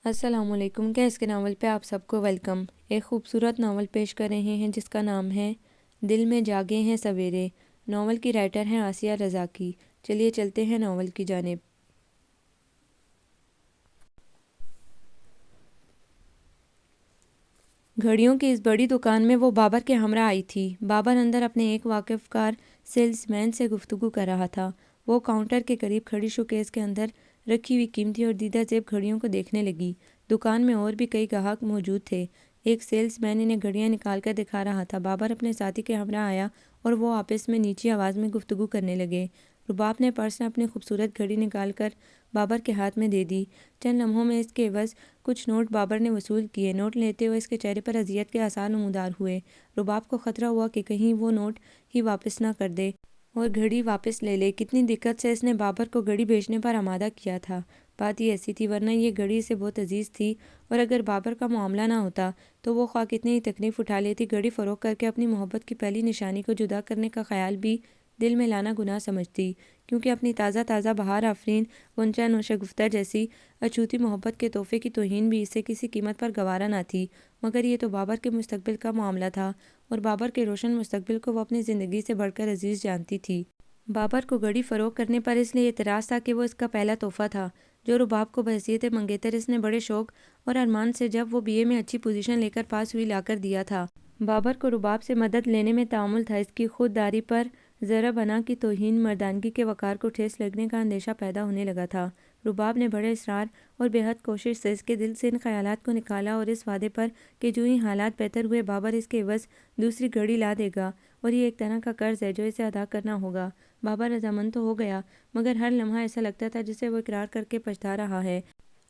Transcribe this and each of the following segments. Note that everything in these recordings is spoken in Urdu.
السلام علیکم۔ کیس کے ناول پہ آپ سب کو ویلکم۔ ایک خوبصورت ناول پیش کر رہے ہیں جس کا نام ہے دل میں جاگے ہیں سویرے۔ ناول کی رائٹر ہیں آسیہ رضاکی۔ چلیے چلتے ہیں ناول کی جانب۔ گھڑیوں کی اس بڑی دکان میں وہ بابر کے ہمراہ آئی تھی۔ بابر اندر اپنے ایک واقف کار سیلز مین سے گفتگو کر رہا تھا۔ وہ کاؤنٹر کے قریب کھڑی شوکیس کے اندر رکھی ہوئی قیمتی اور دیدہ زیب گھڑیوں کو دیکھنے لگی۔ دکان میں اور بھی کئی گاہک موجود تھے۔ ایک سیلز مین انہیں گھڑیاں نکال کر دکھا رہا تھا۔ بابر اپنے ساتھی کے ہمراہ آیا اور وہ آپس میں نیچی آواز میں گفتگو کرنے لگے۔ رباب نے پرس میں اپنی خوبصورت گھڑی نکال کر بابر کے ہاتھ میں دے دی۔ چند لمحوں میں اس کے عوض کچھ نوٹ بابر نے وصول کیے۔ نوٹ لیتے ہوئے اس کے چہرے پر اذیت کے آثار نمودار ہوئے۔ رباب کو خطرہ ہوا کہ کہیں وہ نوٹ ہی واپس نہ کر دے اور گھڑی واپس لے لے۔ کتنی دقت سے اس نے بابر کو گھڑی بیچنے پر آمادہ کیا تھا۔ بات یہ ایسی تھی ورنہ یہ گھڑی اسے بہت عزیز تھی، اور اگر بابر کا معاملہ نہ ہوتا تو وہ خواہ کتنی ہی تکلیف اٹھا لیتی، گھڑی فروخت کر کے اپنی محبت کی پہلی نشانی کو جدا کرنے کا خیال بھی دل میں لانا گناہ سمجھتی، کیونکہ اپنی تازہ تازہ بہار آفرین غنچہ نوشگفتہ جیسی اچھوتی محبت کے تحفے کی توہین بھی اسے کسی قیمت پر گوارا نہ تھی۔ مگر یہ تو بابر کے مستقبل کا معاملہ تھا، اور بابر کے روشن مستقبل کو وہ اپنی زندگی سے بڑھ کر عزیز جانتی تھی۔ بابر کو گھڑی فروخت کرنے پر اس لیے اعتراض تھا کہ وہ اس کا پہلا تحفہ تھا جو رباب کو بحیثیت منگیتر اس نے بڑے شوق اور ارمان سے جب وہ BA میں اچھی پوزیشن لے کر پاس ہوئی لا کر دیا تھا۔ بابر کو رباب سے مدد لینے میں تعامل تھا، اس کی خودداری پر ذرا بنا کی توہین مردانگی کے وقار کو ٹھیس لگنے کا اندیشہ پیدا ہونے لگا تھا۔ رباب نے بڑے اصرار اور بے حد کوشش سے اس کے دل سے ان خیالات کو نکالا اور اس وعدے پر کہ جو ہی حالات بہتر ہوئے بابر اس کے عوض دوسری گھڑی لا دے گا، اور یہ ایک طرح کا قرض ہے جو اسے ادا کرنا ہوگا۔ بابر رضامند تو ہو گیا، مگر ہر لمحہ ایسا لگتا تھا جسے وہ اقرار کر کے پچھتا رہا ہے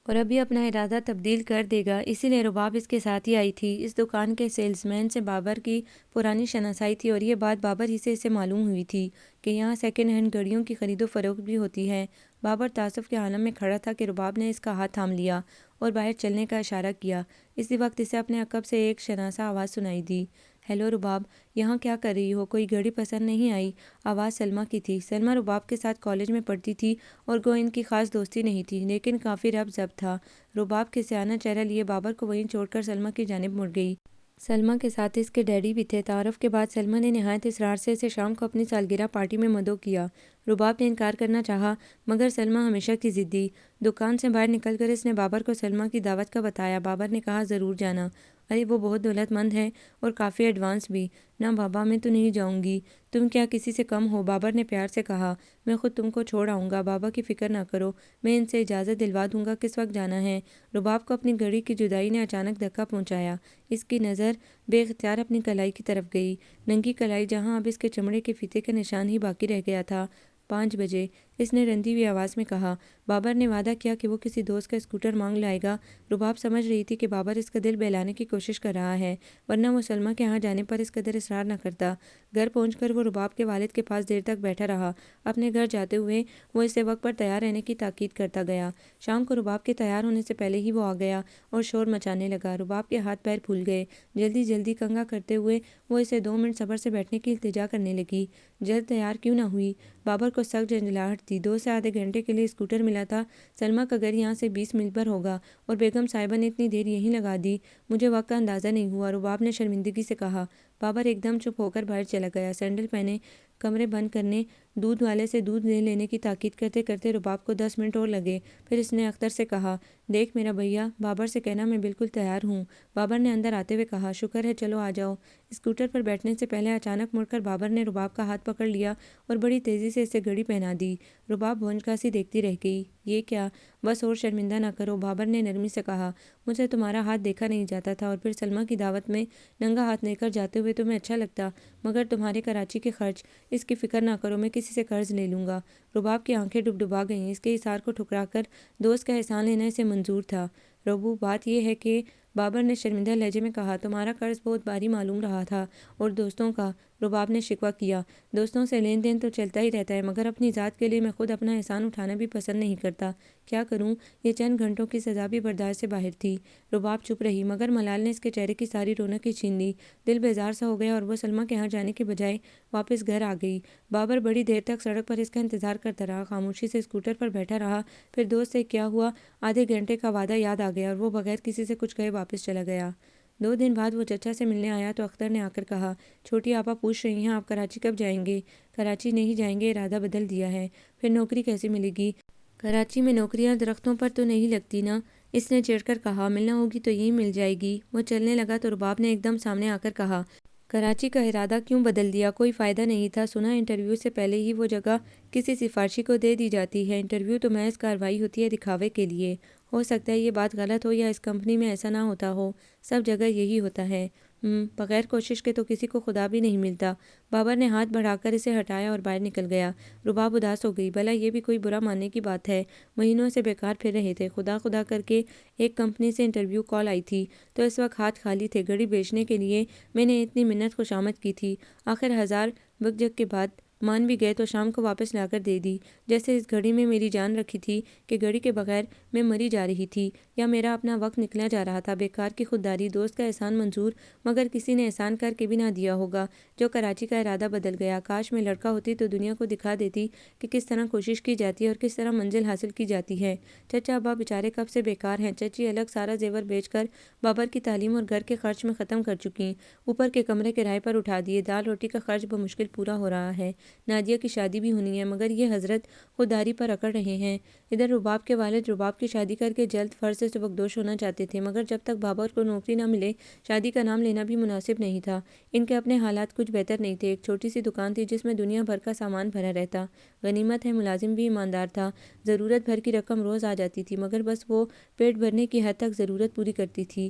اور ابھی اپنا ارادہ تبدیل کر دے گا۔ اسی لیے رباب اس کے ساتھ ہی آئی تھی۔ اس دکان کے سیلز مین سے بابر کی پرانی شناسائی تھی، اور یہ بات بابر ہی سے اسے معلوم ہوئی تھی کہ یہاں سیکنڈ ہینڈ گھڑیوں کی خرید و فروخت بھی ہوتی ہے۔ بابر تعصب کے عالم میں کھڑا تھا کہ رباب نے اس کا ہاتھ تھام لیا اور باہر چلنے کا اشارہ کیا۔ اسی وقت اسے اپنے عقب سے ایک شناسا آواز سنائی دی۔ ہیلو رباب، یہاں کیا کر رہی ہو؟ کوئی گھڑی پسند نہیں آئی؟ آواز سلمیٰ کی تھی۔ سلمیٰ رباب کے ساتھ کالج میں پڑھتی تھی اور گو ان کی خاص دوستی نہیں تھی، لیکن کافی ربط ضبط تھا۔ رباب کے سیانہ چہرہ لیے بابر کو وہیں چھوڑ کر سلمیٰ کی جانب مڑ گئی۔ سلمیٰ کے ساتھ اس کے ڈیڈی بھی تھے۔ تعارف کے بعد سلمیٰ نے نہایت اصرار سے اسے شام کو اپنی سالگرہ پارٹی میں مدعو کیا۔ رباب نے انکار کرنا چاہا، مگر سلمیٰ ہمیشہ کی ضدی۔ دکان سے باہر نکل کر اس نے بابر کو سلمیٰ کی دعوت کا بتایا۔ بابر نے کہا ضرور جانا۔ ارے وہ بہت دولت مند ہے اور کافی ایڈوانس بھی۔ نہ بابا، میں تو نہیں جاؤں گی۔ تم کیا کسی سے کم ہو؟ بابر نے پیار سے کہا۔ میں خود تم کو چھوڑ آؤں گا، بابا کی فکر نہ کرو، میں ان سے اجازت دلوا دوں گا کس وقت جانا ہے۔ رباب کو اپنی گھڑی کی جدائی نے اچانک دھکا پہنچایا۔ اس کی نظر بے اختیار اپنی کلائی کی طرف گئی، ننگی کلائی جہاں اب اس کے چمڑے کے فیتے کا نشان ہی باقی رہ گیا تھا۔ 5 بجے، اس نے رندی ہوئی آواز میں کہا۔ بابر نے وعدہ کیا کہ وہ کسی دوست کا اسکوٹر مانگ لائے گا۔ رباب سمجھ رہی تھی کہ بابر اس کا دل بہلانے کی کوشش کر رہا ہے، ورنہ وہ سلمیٰ کے ہاں جانے پر اس قدر اصرار نہ کرتا۔ گھر پہنچ کر وہ رباب کے والد کے پاس دیر تک بیٹھا رہا۔ اپنے گھر جاتے ہوئے وہ اسے وقت پر تیار رہنے کی تاکید کرتا گیا۔ شام کو رباب کے تیار ہونے سے پہلے ہی وہ آ گیا اور شور مچانے لگا۔ رباب کے ہاتھ پیر پھول گئے۔ جلدی جلدی کنگا کرتے ہوئے وہ اسے 2 منٹ صبر سے بیٹھنے کی التجا کرنے لگی۔ جلد تیار کیوں نہ ہوئی؟ بابر کو سخت جھنجھلاہٹ تھی۔ 2 سے آدھے گھنٹے کے لیے اسکوٹر ملا تھا۔ سلمیٰ کا گھر یہاں سے 20 میل پر ہوگا، اور بیگم صاحبہ نے اتنی دیر یہیں لگا دی، مجھے وقت کا اندازہ نہیں ہوا، رباب نے شرمندگی سے کہا۔ بابر ایک دم چپ ہو کر باہر چلا گیا۔ سینڈل پہنے کمرے بند کرنے، دودھ والے سے دودھ لے لینے کی تاکید کرتے کرتے رباب کو 10 منٹ اور لگے۔ پھر اس نے اختر سے کہا، دیکھ میرا بھیا، بابر سے کہنا میں بالکل تیار ہوں۔ بابر نے اندر آتے ہوئے کہا، شکر ہے، چلو آ جاؤ۔ اسکوٹر پر بیٹھنے سے پہلے اچانک مڑ کر بابر نے رباب کا ہاتھ پکڑ لیا اور بڑی تیزی سے اسے گھڑی پہنا دی۔ رباب بھونچکا سی دیکھتی رہ گئی۔ یہ کیا؟ بس اور شرمندہ نہ کرو، بابر نے نرمی سے کہا۔ مجھ سے تمہارا ہاتھ دیکھا نہیں جاتا تھا، اور پھر سلمیٰ کی دعوت میں ننگا ہاتھ لے کر جاتے ہوئے تمہیں اچھا لگتا، مگر تمہارے کراچی کے خرچ، اس کی فکر نہ کرو، میں کسی سے قرض لے لوں گا۔ رباب کی آنکھیں ڈبڈبا گئیں۔ اس کے اصرار کو ٹھکرا کر دوست کا احسان لینا اسے منظور تھا۔ ربو، بات یہ ہے کہ، بابر نے شرمندہ لہجے میں کہا، تمہارا قرض بہت بھاری معلوم رہا تھا، اور دوستوں کا رباب نے شکوہ کیا۔ دوستوں سے لین دین تو چلتا ہی رہتا ہے، مگر اپنی ذات کے لیے میں خود اپنا احسان اٹھانا بھی پسند نہیں کرتا۔ کیا کروں؟ یہ چند گھنٹوں کی سزا بھی برداشت سے باہر تھی۔ رباب چپ رہی، مگر ملال نے اس کے چہرے کی ساری رونق ہی چھین لی۔ دل بیزار سا ہو گیا اور وہ سلمیٰ کے ہاں جانے کے بجائے واپس گھر آ گئی۔ بابر بڑی دیر تک سڑک پر اس کا انتظار کرتا رہا، خاموشی سے اسکوٹر پر بیٹھا رہا۔ پھر دوست سے کیا ہوا آدھے گھنٹے کا وعدہ یاد آ گیا اور وہ بغیر کسی سے کچھ کہے واپس چلا گیا۔ 2 دن بعد وہ چچا سے ملنے آیا تو اختر نے آ کر کہا، چھوٹی آپا پوچھ رہی ہیں آپ کراچی کب جائیں گے؟ کراچی نہیں جائیں گے، ارادہ بدل دیا ہے۔ پھر نوکری کیسے ملے گی؟ کراچی میں نوکریاں درختوں پر تو نہیں لگتی نا، اس نے چڑھ کر کہا، ملنا ہوگی تو یہی مل جائے گی۔ وہ چلنے لگا تو رباب نے ایک دم سامنے آ کر کہا، کراچی کا ارادہ کیوں بدل دیا؟ کوئی فائدہ نہیں تھا؟ سنا انٹرویو سے پہلے ہی وہ جگہ کسی سفارشی کو دے دی جاتی ہے۔ انٹرویو تو محض کارروائی ہوتی ہے دکھاوے کے لیے۔ ہو سکتا ہے یہ بات غلط ہو یا اس کمپنی میں ایسا نہ ہوتا ہو، سب جگہ یہی ہوتا ہے۔ بغیر کوشش کے تو کسی کو خدا بھی نہیں ملتا۔ بابر نے ہاتھ بڑھا کر اسے ہٹایا اور باہر نکل گیا۔ رباب اداس ہو گئی، بھلا یہ بھی کوئی برا ماننے کی بات ہے؟ مہینوں سے بیکار پھر رہے تھے، خدا خدا کر کے ایک کمپنی سے انٹرویو کال آئی تھی تو اس وقت ہاتھ خالی تھے۔ گھڑی بیچنے کے لیے میں نے اتنی منت خوشامد کی تھی، آخر 1000 بک کے بعد مان بھی گئے تو شام کو واپس لا کر دے دی، جیسے اس گھڑی میں میری جان رکھی تھی کہ گھڑی کے بغیر میں مری جا رہی تھی یا میرا اپنا وقت نکلا جا رہا تھا۔ بیکار کی خودداری، دوست کا احسان منظور مگر کسی نے احسان کر کے بھی نہ دیا ہوگا جو کراچی کا ارادہ بدل گیا۔ کاش میں لڑکا ہوتی تو دنیا کو دکھا دیتی کہ کس طرح کوشش کی جاتی ہے اور کس طرح منزل حاصل کی جاتی ہے۔ چچا ابا بیچارے کب سے بیکار ہیں، چچی الگ سارا زیور بیچ کر بابر کی تعلیم اور گھر کے خرچ میں ختم کر چکی، اوپر کے کمرے کرائے پر اٹھا دیے، دال روٹی کا خرچ بمشکل پورا ہو رہا ہے، نادیہ کی شادی بھی ہونی ہے، مگر یہ حضرت خودداری پر اکڑ رہے ہیں۔ ادھر رباب کے والد رباب کی شادی کر کے جلد فرض سے سبکدوش ہونا چاہتے تھے، مگر جب تک بابر کو نوکری نہ ملے شادی کا نام لینا بھی مناسب نہیں تھا۔ ان کے اپنے حالات کچھ بہتر نہیں تھے، ایک چھوٹی سی دکان تھی جس میں دنیا بھر کا سامان بھرا رہتا، غنیمت ہے ملازم بھی ایماندار تھا، ضرورت بھر کی رقم روز آ جاتی تھی، مگر بس وہ پیٹ بھرنے کی حد تک ضرورت پوری کرتی تھی۔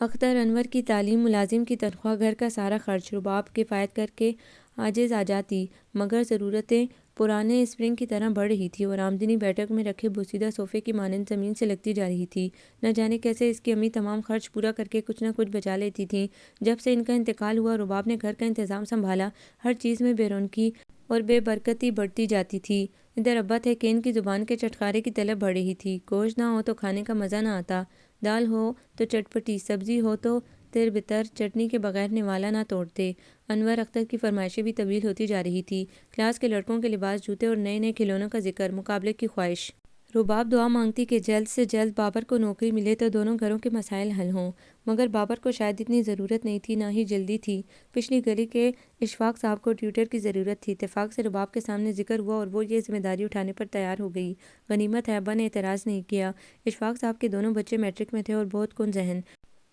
اختر، انور کی تعلیم، ملازم کی تنخواہ، گھر کا سارا خرچ، رباب کفایت کر کے عاجز آ جاتی، مگر ضرورتیں پرانے اسپرنگ کی طرح بڑھ رہی تھی اور آمدنی بیٹھک میں رکھے بوسیدہ صوفے کی مانند زمین سے لگتی جا رہی تھی۔ نہ جانے کیسے اس کی امی تمام خرچ پورا کر کے کچھ نہ کچھ بچا لیتی تھیں۔ جب سے ان کا انتقال ہوا رباب نے گھر کا انتظام سنبھالا، ہر چیز میں بے رونقی اور بے برکتی بڑھتی جاتی تھی۔ ادھر ابا تھے کہ ان کی زبان کے چٹخارے کی طلب بڑھ رہی تھی، گوشت نہ ہو تو کھانے کا مزہ نہ آتا، دال ہو تو چٹپٹی، سبزی ہو تو تر بتر، چٹنی کے بغیر نوالا نہ توڑتے۔ انور اختر کی فرمائشیں بھی طویل ہوتی جا رہی تھی، کلاس کے لڑکوں کے لباس، جوتے اور نئے نئے کھلونوں کا ذکر، مقابلے کی خواہش۔ رباب دعا مانگتی کہ جلد سے جلد بابر کو نوکری ملے تو دونوں گھروں کے مسائل حل ہوں، مگر بابر کو شاید اتنی ضرورت نہیں تھی، نہ ہی جلدی تھی۔ پچھلی گلی کے اشفاق صاحب کو ٹیوٹر کی ضرورت تھی، اتفاق سے رباب کے سامنے ذکر ہوا اور وہ یہ ذمہ داری اٹھانے پر تیار ہو گئی۔ غنیمت ہے ابا نے اعتراض نہیں کیا۔ اشفاق صاحب کے دونوں بچے میٹرک میں تھے اور بہت کن ذہن،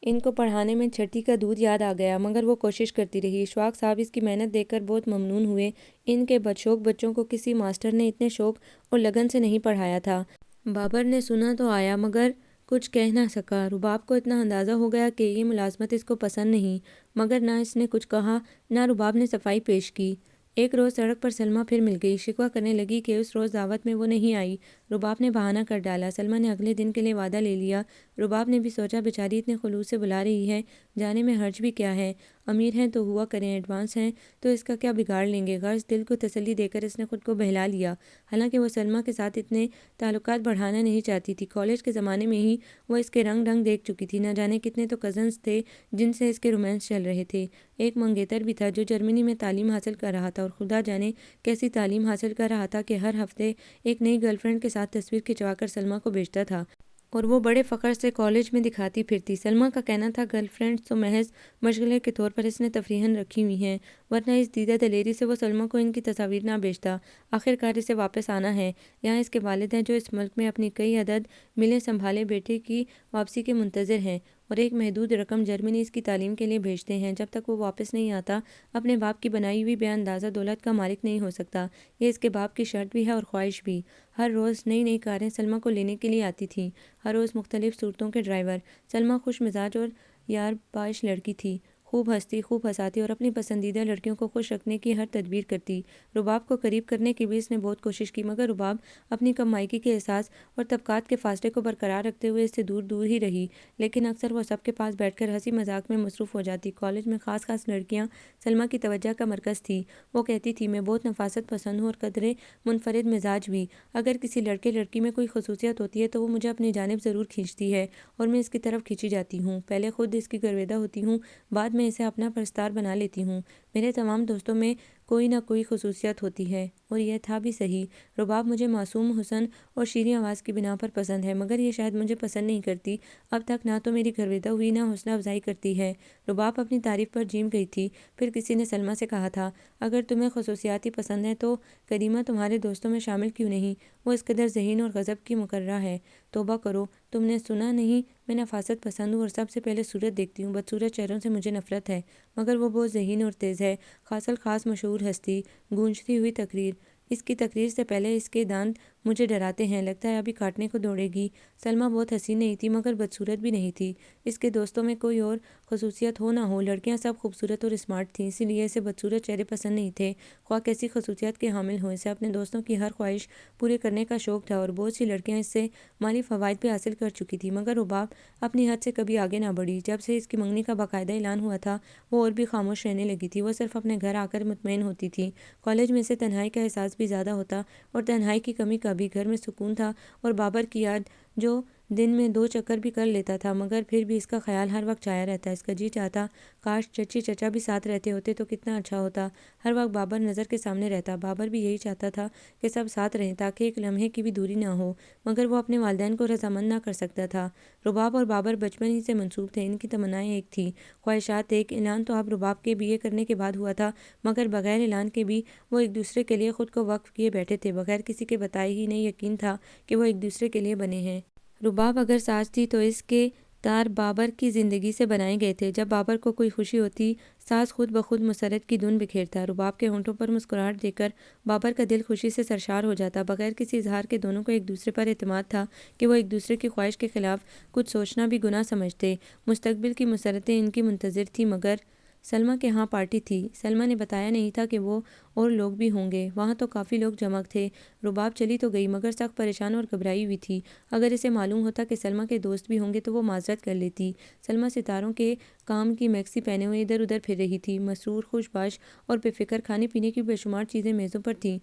ان کو پڑھانے میں چھٹی کا دودھ یاد آ گیا، مگر وہ کوشش کرتی رہی۔ اشفاق صاحب اس کی محنت دیکھ کر بہت ممنون ہوئے، ان کے بدشوق بچوں کو کسی ماسٹر نے اتنے شوق اور لگن سے نہیں پڑھایا تھا۔ بابر نے سنا تو آیا مگر کچھ کہہ نہ سکا۔ رباب کو اتنا اندازہ ہو گیا کہ یہ ملازمت اس کو پسند نہیں، مگر نہ اس نے کچھ کہا نہ رباب نے صفائی پیش کی۔ ایک روز سڑک پر سلمیٰ پھر مل گئی، شکوہ کرنے لگی کہ اس روز دعوت میں وہ نہیں آئی۔ رباب نے بہانہ کر ڈالا، سلمیٰ نے اگلے دن کے لیے وعدہ لے لیا۔ رباب نے بھی سوچا بیچاری اتنے خلوص سے بلا رہی ہے، جانے میں حرج بھی کیا ہے، امیر ہیں تو ہوا کریں، ایڈوانس ہیں تو اس کا کیا بگاڑ لیں گے۔ غرض دل کو تسلی دے کر اس نے خود کو بہلا لیا، حالانکہ وہ سلمیٰ کے ساتھ اتنے تعلقات بڑھانا نہیں چاہتی تھی۔ کالج کے زمانے میں ہی وہ اس کے رنگ ڈھنگ دیکھ چکی تھی، نہ جانے کتنے تو کزنز تھے جن سے اس کے رومانس چل رہے تھے، ایک منگیتر بھی تھا جو جرمنی میں تعلیم حاصل کر رہا تھا اور خدا جانے کیسی تعلیم حاصل کر رہا تھا کہ ہر ہفتے ایک نئی گرل فرینڈ کے ساتھ تصویر کھنچوا کر سلمیٰ کو بھیجتا تھا اور وہ بڑے فخر سے کالج میں دکھاتی پھرتی۔ سلمیٰ کا کہنا تھا گرل فرینڈز تو محض مشغلے کے طور پر اس نے تفریحاً رکھی ہوئی ہیں، ورنہ اس دیدہ دلیری سے وہ سلمیٰ کو ان کی تصاویر نہ بھیجتا۔ آخر کار اسے واپس آنا ہے، یہاں اس کے والد ہیں جو اس ملک میں اپنی کئی عدد ملیں سنبھالے بیٹے کی واپسی کے منتظر ہیں اور ایک محدود رقم جرمنی اس کی تعلیم کے لیے بھیجتے ہیں۔ جب تک وہ واپس نہیں آتا اپنے باپ کی بنائی ہوئی بے اندازہ دولت کا مالک نہیں ہو سکتا، یہ اس کے باپ کی شرط بھی ہے اور خواہش بھی۔ ہر روز نئی نئی کاریں سلمیٰ کو لینے کے لیے آتی تھیں، ہر روز مختلف صورتوں کے ڈرائیور۔ سلمیٰ خوش مزاج اور یار باش لڑکی تھی، خوب ہنستی، خوب ہنساتی اور اپنی پسندیدہ لڑکیوں کو خوش رکھنے کی ہر تدبیر کرتی۔ رباب کو قریب کرنے کی بھی اس نے بہت کوشش کی، مگر رباب اپنی کم مائگی کے احساس اور طبقات کے فاصلے کو برقرار رکھتے ہوئے اس سے دور دور ہی رہی، لیکن اکثر وہ سب کے پاس بیٹھ کر ہنسی مذاق میں مصروف ہو جاتی۔ کالج میں خاص لڑکیاں سلمیٰ کی توجہ کا مرکز تھی۔ وہ کہتی تھی، میں بہت نفاست پسند ہوں اور قدرے منفرد مزاج بھی۔ اگر کسی لڑکے لڑکی میں کوئی خصوصیت ہوتی ہے تو وہ مجھے اپنی جانب ضرور کھینچتی ہے اور میں اس کی طرف کھینچی جاتی ہوں۔ پہلے خود اس کی گرویدہ ہوتی ہوں، بعد میں اسے اپنا پرستار بنا لیتی ہوں۔ میرے تمام دوستوں میں کوئی نہ کوئی خصوصیت ہوتی ہے، اور یہ تھا بھی صحیح۔ رباب مجھے معصوم حسن اور شیریں آواز کی بنا پر پسند ہے، مگر یہ شاید مجھے پسند نہیں کرتی۔ اب تک نہ تو میری گرویدہ ہوئی، نہ حوصلہ افزائی کرتی ہے۔ رباب اپنی تعریف پر جیم گئی تھی۔ پھر کسی نے سلمیٰ سے کہا تھا، اگر تمہیں خصوصیات ہی پسند ہیں تو کریمہ تمہارے دوستوں میں شامل کیوں نہیں؟ وہ اس قدر ذہین اور غضب کی مقررہ ہے۔ توبہ کرو، تم نے سنا نہیں؟ میں نفاست پسند ہوں اور سب سے پہلے صورت دیکھتی ہوں۔ بدصورت چہروں سے مجھے نفرت ہے، مگر وہ بہت ذہین اور تیز ہے۔ خاص الخاص مشہور ہستی، گونجتی ہوئی تقریر۔ اس کی تقریر سے پہلے اس کے دانت مجھے ڈراتے ہیں، لگتا ہے ابھی کاٹنے کو دوڑے گی۔ سلمیٰ بہت حسین نہیں تھی، مگر بدصورت بھی نہیں تھی۔ اس کے دوستوں میں کوئی اور خصوصیت ہو نہ ہو، لڑکیاں سب خوبصورت اور اسمارٹ تھیں، اسی لیے اسے بدصورت چہرے پسند نہیں تھے، خواہ کیسی خصوصیت کے حامل ہوں۔ اسے اپنے دوستوں کی ہر خواہش پورے کرنے کا شوق تھا، اور بہت سی لڑکیاں اس سے مالی فوائد بھی حاصل کر چکی تھیں، مگر رباب اپنی حد سے کبھی آگے نہ بڑھی۔ جب سے اس کی منگنی کا باقاعدہ اعلان ہوا تھا، وہ اور بھی خاموش رہنے لگی تھی۔ وہ صرف اپنے گھر آ کر مطمئن ہوتی تھی۔ کالج میں اسے تنہائی کا احساس بھی زیادہ ہوتا، اور تنہائی کی کمی کا بھی۔ گھر میں سکون تھا اور بابر کی یاد، جو دن میں 2 چکر بھی کر لیتا تھا، مگر پھر بھی اس کا خیال ہر وقت چھایا رہتا۔ اس کا جی چاہتا کاش چچی چچا بھی ساتھ رہتے ہوتے تو کتنا اچھا ہوتا۔ ہر وقت بابر نظر کے سامنے رہتا۔ بابر بھی یہی چاہتا تھا کہ سب ساتھ رہیں، تاکہ ایک لمحے کی بھی دوری نہ ہو، مگر وہ اپنے والدین کو رضامند نہ کر سکتا تھا۔ رباب اور بابر بچپن ہی سے منسوب تھے، ان کی تمنائیں ایک تھیں، خواہشات ایک۔ اعلان تو اب رباب کے BA کرنے کے بعد ہوا تھا، مگر بغیر اعلان کے بھی وہ ایک دوسرے کے لیے خود کو وقف کیے بیٹھے تھے، بغیر کسی کے بتائے ہی انہیں یقین تھا کہ وہ ایک دوسرے کے لیے بنے ہیں۔ رباب اگر ساز تھی تو اس کے تار بابر کی زندگی سے بنائے گئے تھے۔ جب بابر کو کوئی خوشی ہوتی، ساز خود بخود مسرت کی دھن بکھیرتا۔ رباب کے ہونٹوں پر مسکراہٹ دیکھ کر بابر کا دل خوشی سے سرشار ہو جاتا۔ بغیر کسی اظہار کے دونوں کو ایک دوسرے پر اعتماد تھا کہ وہ ایک دوسرے کی خواہش کے خلاف کچھ سوچنا بھی گناہ سمجھتے۔ مستقبل کی مسرتیں ان کی منتظر تھیں، مگر سلمیٰ کے ہاں پارٹی تھی۔ سلمیٰ نے بتایا نہیں تھا کہ وہ اور لوگ بھی ہوں گے، وہاں تو کافی لوگ جمع تھے۔ رباب چلی تو گئی، مگر سخت پریشان اور گھبرائی ہوئی تھی۔ اگر اسے معلوم ہوتا کہ سلمیٰ کے دوست بھی ہوں گے تو وہ معذرت کر لیتی۔ سلمیٰ ستاروں کے کام کی میکسی پہنے ہوئے ادھر ادھر پھر رہی تھی، مسرور، خوش باش اور بے فکر۔ کھانے پینے کی بے شمار چیزیں میزوں پر تھیں،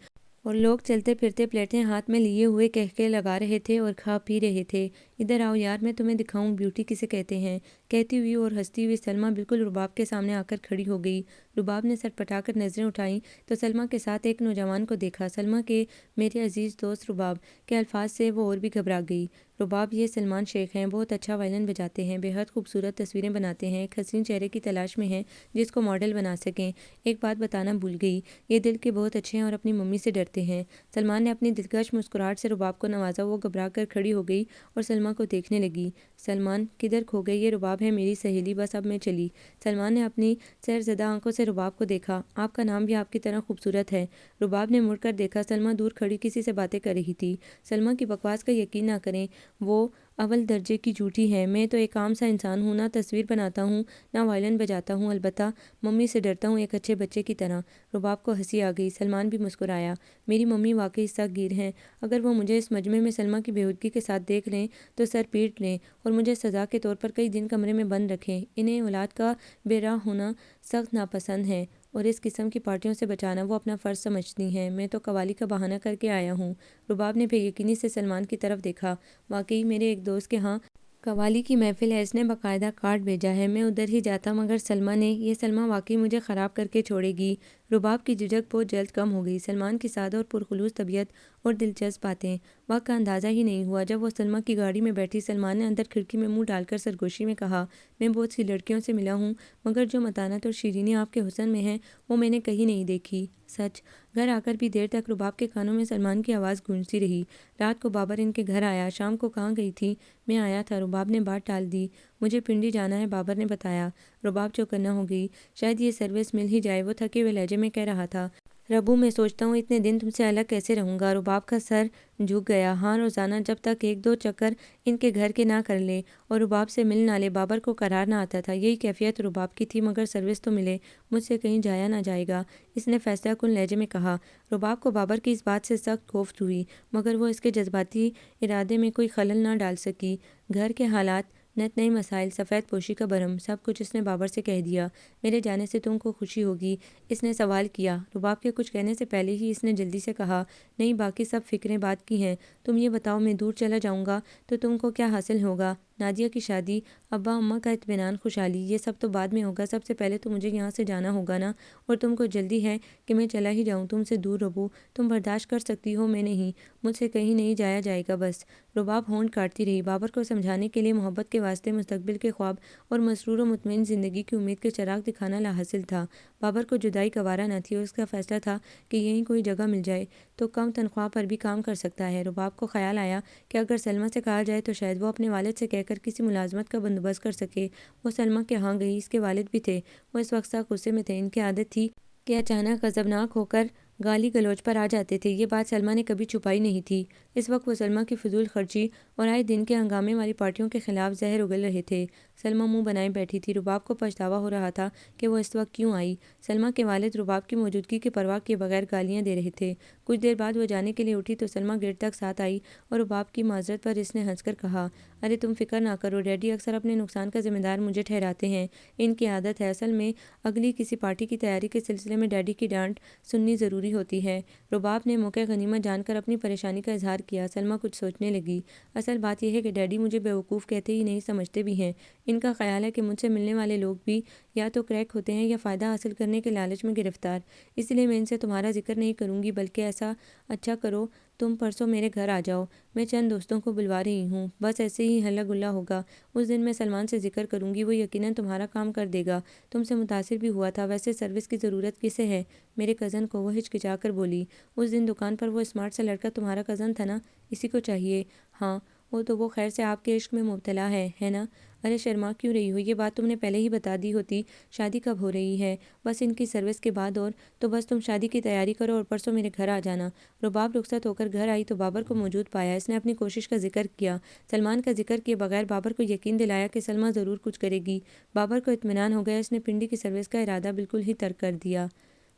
اور لوگ چلتے پھرتے پلیٹیں ہاتھ میں لیے ہوئے قہقہے لگا رہے تھے اور کھا پی رہے تھے۔ ادھر آؤ یار، میں تمہیں دکھاؤں بیوٹی کسے کہتے ہیں۔ کہتی ہوئی اور ہنستی ہوئی سلمیٰ بالکل رباب کے سامنے آ کر کھڑی ہو گئی۔ رباب نے سر پٹا کر نظریں اٹھائیں تو سلمیٰ کے ساتھ ایک نوجوان کو دیکھا۔ سلمیٰ کے میرے عزیز دوست رباب کے الفاظ سے وہ اور بھی گھبرا گئی۔ رباب، یہ سلمان شیخ ہیں، بہت اچھا وائلن بجاتے ہیں، بے حد خوبصورت تصویریں بناتے ہیں، ایک حسین چہرے کی تلاش میں ہیں جس کو ماڈل بنا سکیں۔ ایک بات بتانا بھول گئی، یہ دل کے بہت اچھے ہیں اور اپنی ممی سے ڈرتے ہیں۔ سلمان نے اپنی دلکش مسکراہٹ سے رباب کو نوازا۔ وہ گھبرا کر کھڑی ہو گئی اور سلمیٰ کو دیکھنے لگی۔ سلمان، کدھر کھو گئے؟ یہ رباب ہے، میری سہیلی، بس اب میں چلی۔ سلمان نے اپنی سیر زدہ آنکھوں سے رباب کو دیکھا۔ آپ کا نام بھی آپ کی طرح خوبصورت ہے۔ رباب نے مڑ کر دیکھا، سلمیٰ دور کھڑی کسی سے باتیں کر رہی تھی۔ سلمیٰ کی بکواس کا یقین نہ کریں، وہ اول درجے کی جھوٹی ہے۔ میں تو ایک عام سا انسان ہوں، نہ تصویر بناتا ہوں نہ وائلن بجاتا ہوں، البتہ ممی سے ڈرتا ہوں، ایک اچھے بچے کی طرح۔ رباب کو ہنسی آ گئی۔ سلمان بھی مسکرایا۔ میری ممی واقعی سخت گیر ہیں، اگر وہ مجھے اس مجمع میں سلمیٰ کی بےہودگی کے ساتھ دیکھ لیں تو سر پیٹ لیں اور مجھے سزا کے طور پر کئی دن کمرے میں بند رکھیں۔ انہیں اولاد کا بے راہ ہونا سخت ناپسند ہے، اور اس قسم کی پارٹیوں سے بچانا وہ اپنا فرض سمجھتی ہیں۔ میں تو قوالی کا بہانہ کر کے آیا ہوں۔ رباب نے بے یقینی سے سلمان کی طرف دیکھا۔ واقعی میرے ایک دوست کے ہاں قوالی کی محفل ہے، اس نے باقاعدہ کارڈ بھیجا ہے، میں ادھر ہی جاتا، مگر سلمیٰ نے، یہ سلمیٰ واقعی مجھے خراب کر کے چھوڑے گی۔ رباب کی جھجک بہت جلد کم ہو گئی۔ سلمان کی سادہ اور پرخلوص طبیعت اور دلچسپ باتیں، وقت کا اندازہ ہی نہیں ہوا جب وہ سلمیٰ کی گاڑی میں بیٹھی۔ سلمان نے اندر کھڑکی میں منہ ڈال کر سرگوشی میں کہا، میں بہت سی لڑکیوں سے ملا ہوں، مگر جو متانت اور شیرینی آپ کے حسن میں ہے وہ میں نے کہیں نہیں دیکھی، سچ۔ گھر آ کر بھی دیر تک رباب کے کانوں میں سلمان کی آواز گونجتی رہی۔ رات کو بابر ان کے گھر آیا۔ شام کو کہاں گئی تھی؟ میں آیا تھا، رباب نے بات ٹال دی۔ مجھے پنڈی جانا ہے، بابر نے بتایا۔ رباب چوکنا ہو گئی۔ شاید یہ سروس مل ہی جائے، وہ تھکے ہوئے لہجے میں کہہ رہا تھا۔ ربو میں سوچتا ہوں اتنے دن تم سے الگ کیسے رہوں گا۔ رباب کا سر جھک گیا۔ ہاں، روزانہ جب تک 1-2 چکر ان کے گھر کے نہ کر لے اور رباب سے مل نہ لے بابر کو قرار نہ آتا تھا۔ یہی کیفیت رباب کی تھی، مگر سروس تو ملے، مجھ سے کہیں جایا نہ جائے گا، اس نے فیصلہ کن لہجے میں کہا۔ رباب کو بابر کی اس بات سے سخت کوفت ہوئی، مگر وہ اس کے جذباتی ارادے میں کوئی خلل نہ ڈال سکی۔ گھر کے حالات، نت نئے مسائل، سفید پوشی کا بھرم، سب کچھ اس نے بابر سے کہہ دیا۔ میرے جانے سے تم کو خوشی ہوگی؟ اس نے سوال کیا۔ رباب کے کچھ کہنے سے پہلے ہی اس نے جلدی سے کہا، نہیں، باقی سب فکریں بات کی ہیں، تم یہ بتاؤ میں دور چلا جاؤں گا تو تم کو کیا حاصل ہوگا؟ نادیہ کی شادی، ابا اماں کا اطمینان، خوشحالی، یہ سب تو بعد میں ہوگا، سب سے پہلے تو مجھے یہاں سے جانا ہوگا نا، اور تم کو جلدی ہے کہ میں چلا ہی جاؤں تم سے دور؟ ربو، تم برداشت کر سکتی ہو، میں نہیں، مجھ سے کہیں نہیں جایا جائے گا بس۔ رباب ہونٹ کاٹتی رہی۔ بابر کو سمجھانے کے لیے محبت کے واسطے مستقبل کے خواب اور مسرور و مطمئن زندگی کی امید کے چراغ دکھانا لاحاصل تھا۔ بابر کو جدائی گوارا نہ تھی اور اس کا فیصلہ تھا کہ یہیں کوئی جگہ مل جائے تو کم تنخواہ پر بھی کام کر سکتا ہے۔ رباب کو خیال آیا کہ اگر سلمیٰ سے کہا جائے تو شاید وہ اپنے والد سے کہہ کر کسی ملازمت کا بندوبست کر سکے۔ وہ سلمیٰ کے ہاں گئی۔ اس کے والد بھی تھے، وہ اس وقت سخت غصے میں تھے۔ ان کی عادت تھی کہ اچانک غضبناک ہو کر گالی گلوچ پر آ جاتے تھے۔ یہ بات سلمیٰ نے کبھی چھپائی نہیں تھی۔ اس وقت وہ سلمیٰ کی فضول خرچی اور آئے دن کے ہنگامے والی پارٹیوں کے خلاف زہر اگل رہے تھے۔ سلمیٰ منہ بنائے بیٹھی تھی۔ رباب کو پچھتاوا ہو رہا تھا کہ وہ اس وقت کیوں آئی۔ سلمیٰ کے والد رباب کی موجودگی کی پرواہ کیے بغیر گالیاں دے رہے تھے۔ کچھ دیر بعد وہ جانے کے لیے اٹھی تو سلمیٰ گیٹ تک ساتھ آئی اور رباب کی معذرت پر اس نے ہنس کر کہا، ارے تم فکر نہ کرو، ڈیڈی اکثر اپنے نقصان کا ذمہ دار مجھے ٹھہراتے ہیں، ان کی عادت ہے۔ اصل میں اگلی کسی پارٹی کی تیاری کے سلسلے میں ڈیڈی کی ڈانٹ سننی ضروری ہوتی ہے۔ رباب نے موقع غنیمت جان کر اپنی پریشانی کا اظہار کیا۔ سلمیٰ کچھ سوچنے لگی۔ اصل بات یہ ہے کہ ڈیڈی مجھے بیوقوف کہتے ہی نہیں، سمجھتے بھی ہیں۔ ان کا خیال ہے کہ مجھ سے ملنے والے لوگ بھی یا تو کریک ہوتے ہیں یا فائدہ حاصل کرنے کے لالچ میں گرفتار۔ اس لیے میں ان سے تمہارا ذکر نہیں کروں گی، بلکہ ایسا اچھا کرو تم پرسوں میرے گھر آ جاؤ، میں چند دوستوں کو بلوا رہی ہوں، بس ایسے ہی ہلا گلا ہوگا۔ اس دن میں سلمان سے ذکر کروں گی، وہ یقیناً تمہارا کام کر دے گا۔ تم سے متاثر بھی ہوا تھا۔ ویسے سروس کی ضرورت کسے ہے؟ میرے کزن کو، وہ ہچکچا کر بولی۔ اس دن دکان پر وہ اسمارٹ سا لڑکا تمہارا کزن تھا نا، اسی کو چاہیے۔ ہاں، وہ خیر سے آپ کے عشق میں مبتلا ہے نا؟ ارے شرما کیوں رہی ہو؟ یہ بات تم نے پہلے ہی بتا دی ہوتی۔ شادی کب ہو رہی ہے؟ بس ان کی سروس کے بعد، اور تو بس تم شادی کی تیاری کرو اور پرسوں میرے گھر آ جانا۔ رباب رخصت ہو کر گھر آئی تو بابر کو موجود پایا۔ اس نے اپنی کوشش کا ذکر کیا، سلمان کا ذکر کیے بغیر بابر کو یقین دلایا کہ سلمیٰ ضرور کچھ کرے گی۔ بابر کو اطمینان ہو گیا۔ اس نے پنڈی کی سروس کا ارادہ بالکل ہی ترک کر دیا۔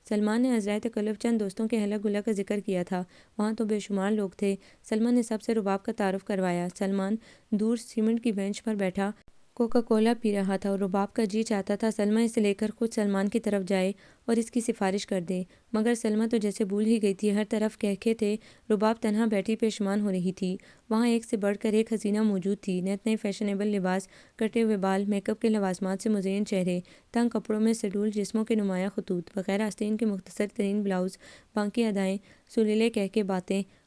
سلمان نے عذرائے تکلف چند دوستوں کے ہلا گلا کا ذکر کیا تھا، وہاں تو بے شمار لوگ تھے۔ سلمیٰ نے سب سے رباب کا تعارف کروایا۔ سلمان دور سیمنٹ کی بینچ پر بیٹھا کوکا کولا پی رہا تھا اور رباب کا جی چاہتا تھا سلمیٰ اسے لے کر خود سلمان کی طرف جائے اور اس کی سفارش کر دے، مگر سلمیٰ تو جیسے بھول ہی گئی تھی۔ ہر طرف کہکھے تھے۔ رباب تنہا بیٹھی پشیمان ہو رہی تھی۔ وہاں ایک سے بڑھ کر ایک حسینہ موجود تھی، نت نئے فیشنیبل لباس، کٹے ہوئے بال، میک اپ کے لوازمات سے مزین چہرے، تنگ کپڑوں میں سڈول جسموں کے نمایاں خطوط، بغیر آستین کے مختصر ترین بلاؤز، بانکی ادائیں، سریلے کہکے،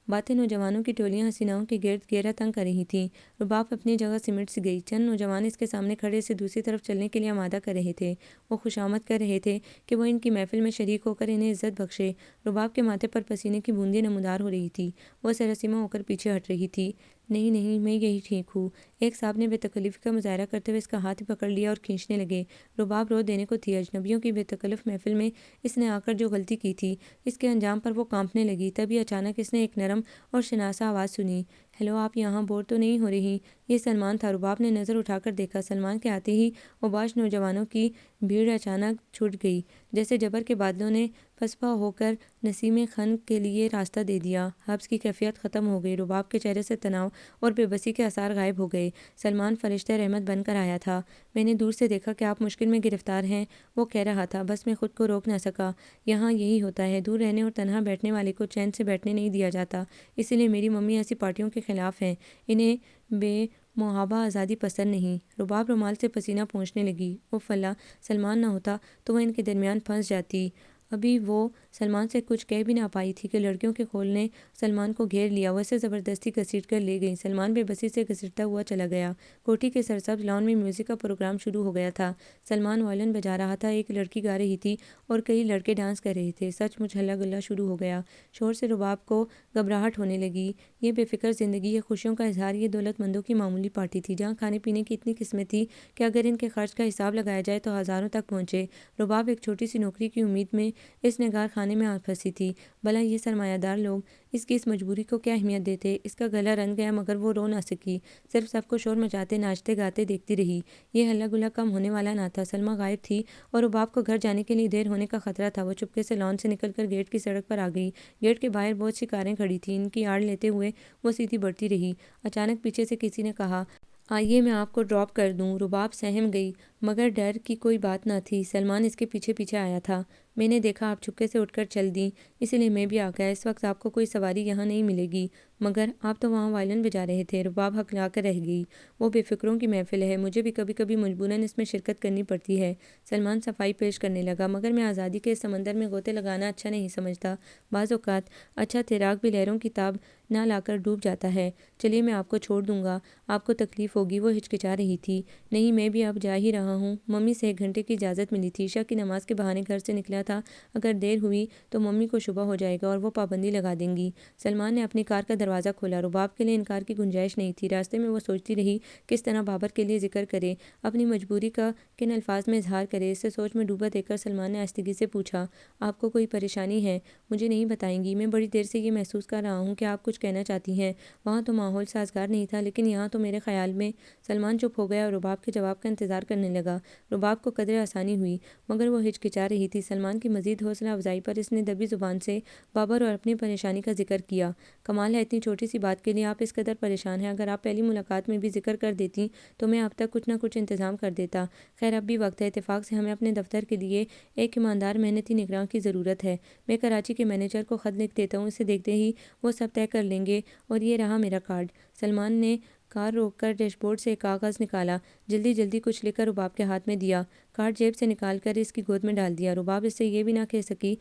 باتیں نوجوانوں کی ٹولیاں حسیناؤں کے گرد گھیرا تنگ کر رہی تھیں۔ رباب اپنی جگہ سمٹ سی گئی۔ چند نوجوان اس کے سامنے کھڑے اسے دوسری طرف چلنے کے لیے آمادہ کر رہے تھے۔ وہ خوشامد کر رہے تھے کہ وہ ان کی محفل میں شریک ہو کر انہیں عزت بخشے۔ رباب کے ماتھے پر پسینے کی بوندیں نمودار ہو رہی تھی۔ وہ سراسیمہ ہو کر پیچھے ہٹ رہی تھی۔ نہیں نہیں، میں یہی ٹھیک ہوں۔ ایک صاحب نے بے تکلفی کا مظاہرہ کرتے ہوئے اس کا ہاتھ پکڑ لیا اور کھینچنے لگے۔ رباب رو دینے کو تھی۔ اجنبیوں کی بے تکلف محفل میں اس نے آ کر جو غلطی کی تھی، اس کے انجام پر وہ کانپنے لگی۔ تبھی اچانک اس نے ایک نرم اور شناسا آواز سنی، ہیلو، آپ یہاں بور تو نہیں ہو رہی؟ یہ سلمان تھا۔ رباب نے نظر اٹھا کر دیکھا۔ سلمان کے آتے ہی اوباش نوجوانوں کی بھیڑ اچانک چھٹ گئی، جیسے جبر کے بادلوں نے پسپا ہو کر نسیم خن کے لیے راستہ دے دیا۔ حبس کی کیفیت ختم ہو گئی۔ رباب کے چہرے سے تناؤ اور بے بسی کے آثار غائب ہو گئے۔ سلمان فرشتہ رحمت بن کر آیا تھا۔ میں نے دور سے دیکھا کہ آپ مشکل میں گرفتار ہیں، وہ کہہ رہا تھا، بس میں خود کو روک نہ سکا۔ یہاں یہی ہوتا ہے، دور رہنے اور تنہا بیٹھنے والے کو چین سے بیٹھنے نہیں دیا جاتا، اسی لیے میری ممی ایسی پارٹیوں کے خلاف ہیں، انہیں بے محابہ آزادی پسند نہیں۔ رباب رومال سے پسینہ پونچھنے لگی۔ اف اللہ، سلمان نہ ہوتا تو وہ ان کے درمیان پھنس جاتی۔ ابھی وہ سلمان سے کچھ کہہ بھی نہ پائی تھی کہ لڑکیوں کے خول نے سلمان کو گھیر لیا۔ وہ اسے زبردستی گھسیٹ کر لے گئیں۔ سلمان بے بسی سے گھسیٹتا ہوا چلا گیا۔ کوٹھی کے سرسبز لان میں میوزک کا پروگرام شروع ہو گیا تھا۔ سلمان وائلن بجا رہا تھا، ایک لڑکی گا رہی تھی اور کئی لڑکے ڈانس کر رہے تھے۔ سچ مچ ہلا گلا شروع ہو گیا۔ شور سے رباب کو گھبراہٹ ہونے لگی۔ یہ بے فکر زندگی، یہ خوشیوں کا اظہار، یہ دولت مندوں کی معمولی پارٹی تھی جہاں کھانے پینے کی اتنی قسمیں تھی کہ اگر ان کے خرچ کا حساب لگایا جائے تو ہزاروں تک پہنچے۔ رباب ایک چھوٹی سی نوکری کی امید میں اس نگار خانے خانے میں آ پھنسی تھی۔ بھلا یہ سرمایہ دار لوگ اس کی اس مجبوری کو کیا اہمیت دیتے؟ اس کا گلا رن گیا مگر وہ رو نہ سکی، صرف سب کو شور مچاتے ناچتے گاتے دیکھتی رہی۔ یہ ہلا گلا کم ہونے والا نہ تھا۔ سلمیٰ غائب تھی اور رباب کو گھر جانے کے لیے دیر ہونے کا خطرہ تھا۔ وہ چپکے سے لان سے نکل کر گیٹ کی سڑک پر آ گئی۔ گیٹ کے باہر بہت سی کاریں کھڑی تھیں، ان کی آڑ لیتے ہوئے وہ سیدھی بڑھتی رہی۔ اچانک پیچھے سے کسی نے کہا، آئیے میں آپ کو ڈراپ کر دوں۔ رباب سہم گئی مگر ڈر کی کوئی بات نہ تھی۔ سلمان اس کے پیچھے پیچھے آیا تھا۔ میں نے دیکھا آپ چپکے سے اٹھ کر چل دیں، اسی لیے میں بھی آ گیا۔ اس وقت آپ کو کوئی سواری یہاں نہیں ملے گی۔ مگر آپ تو وہاں وائلن بجا رہے تھے۔ رباب ہکلا کر رہ گئی۔ وہ بے فکروں کی محفل ہے، مجھے بھی کبھی کبھی مجبوراً اس میں شرکت کرنی پڑتی ہے۔ سلمان صفائی پیش کرنے لگا، مگر میں آزادی کے اس سمندر میں غوطے لگانا اچھا نہیں سمجھتا۔ بعض اوقات اچھا تیراک بھی لہروں کی تاب نہ لا کر ڈوب جاتا ہے۔ چلیے میں آپ کو چھوڑ دوں گا، آپ کو تکلیف ہوگی۔ وہ ہچکچا رہی تھی۔ نہیں، میں بھی اب جا ہی رہا ہوں۔ ممی سے 1 گھنٹے کی اجازت ملی تھی۔ عشاء کی نماز کے بہانے گھر سے نکلا تھا، اگر دیر ہوئی تو ممی کو شبہ ہو جائے گا اور وہ پابندی لگا دیں گی۔ سلمان نے اپنی کار کا دروازہ کھولا۔ رباب کے لیے انکار کی گنجائش نہیں تھی۔ راستے میں وہ سوچتی رہی کس طرح بابر کے لیے ذکر کرے، اپنی مجبوری کا کن الفاظ میں اظہار کرے۔ اسے سوچ میں ڈوبا دیکھ کر سلمان نے آہستگی سے پوچھا، آپ کو کوئی پریشانی ہے؟ مجھے نہیں بتائیں گی؟ میں بڑی دیر سے یہ محسوس کر رہا ہوں کہ آپ کچھ کہنا چاہتی ہیں۔ وہاں تو ماحول سازگار نہیں تھا، لیکن یہاں تو میرے خیال میں… سلمان چپ ہو گیا اور رباب کے جواب کا انتظار کرنے لگا۔ رباب کو قدرے آسانی ہوئی، مگر وہ ہچکچا رہی تھی۔ سلمان کی مزید حوصلہ افزائی پر اس نے دبی زبان سے بابر اور اپنی پریشانی کا ذکر کیا۔ کمال ہے، اتنی چھوٹی سی بات کے لیے آپ اس قدر پریشان ہیں۔ اگر آپ پہلی ملاقات میں بھی ذکر کر دیتی تو میں اب تک کچھ نہ کچھ انتظام کر دیتا۔ خیر اب بھی وقت ہے۔ اتفاق سے ہمیں اپنے دفتر کے لیے ایک ایماندار محنتی نگراں کی ضرورت ہے۔ میں کراچی کے مینیجر کو خط لکھ دیتا ہوں، اسے دیکھتے ہی وہ سب طے کر لیں گے، اور یہ رہا میرا کارڈ۔ سلمان نے کار روک کر ڈیش بورڈ سے ایک کاغذ نکالا، جلدی جلدی کچھ لکھ کر رباب کے ہاتھ میں دیا۔ کارڈ جیب سے نکال کر اس کی گود میں ڈال دیا۔ رباب اس سے یہ بھی نہ کہہ سکی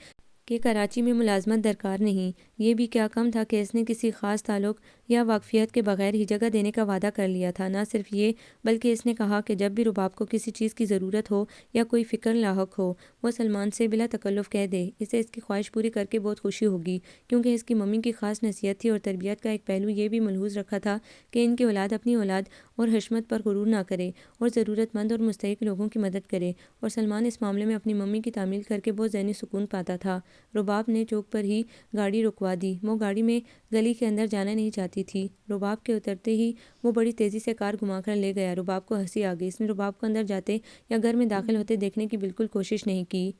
کہ کراچی میں ملازمت درکار نہیں۔ یہ بھی کیا کم تھا کہ اس نے کسی خاص تعلق یا واقفیت کے بغیر ہی جگہ دینے کا وعدہ کر لیا تھا۔ نہ صرف یہ بلکہ اس نے کہا کہ جب بھی رباب کو کسی چیز کی ضرورت ہو یا کوئی فکر لاحق ہو، وہ سلمان سے بلا تکلف کہہ دے۔ اسے اس کی خواہش پوری کر کے بہت خوشی ہوگی، کیونکہ اس کی ممی کی خاص نصیحت تھی، اور تربیت کا ایک پہلو یہ بھی ملحوظ رکھا تھا کہ ان کی اولاد اپنی اولاد اور حشمت پر غرور نہ کرے اور ضرورت مند اور مستحق لوگوں کی مدد کرے، اور سلمان اس معاملے میں اپنی ممی کی تعمیل کر کے بہت ذہنی سکون پاتا تھا۔ رباب نے چوک پر ہی گاڑی رکوا دی۔ وہ گاڑی میں گلی کے اندر جانا نہیں چاہتی تھی۔ رباب کے اترتے ہی وہ بڑی تیزی سے کار گھما کر لے گیا۔ رباب کو ہنسی آ گئی۔ اس نے رباب کو اندر جاتے یا گھر میں داخل ہوتے دیکھنے کی بالکل کوشش نہیں کی۔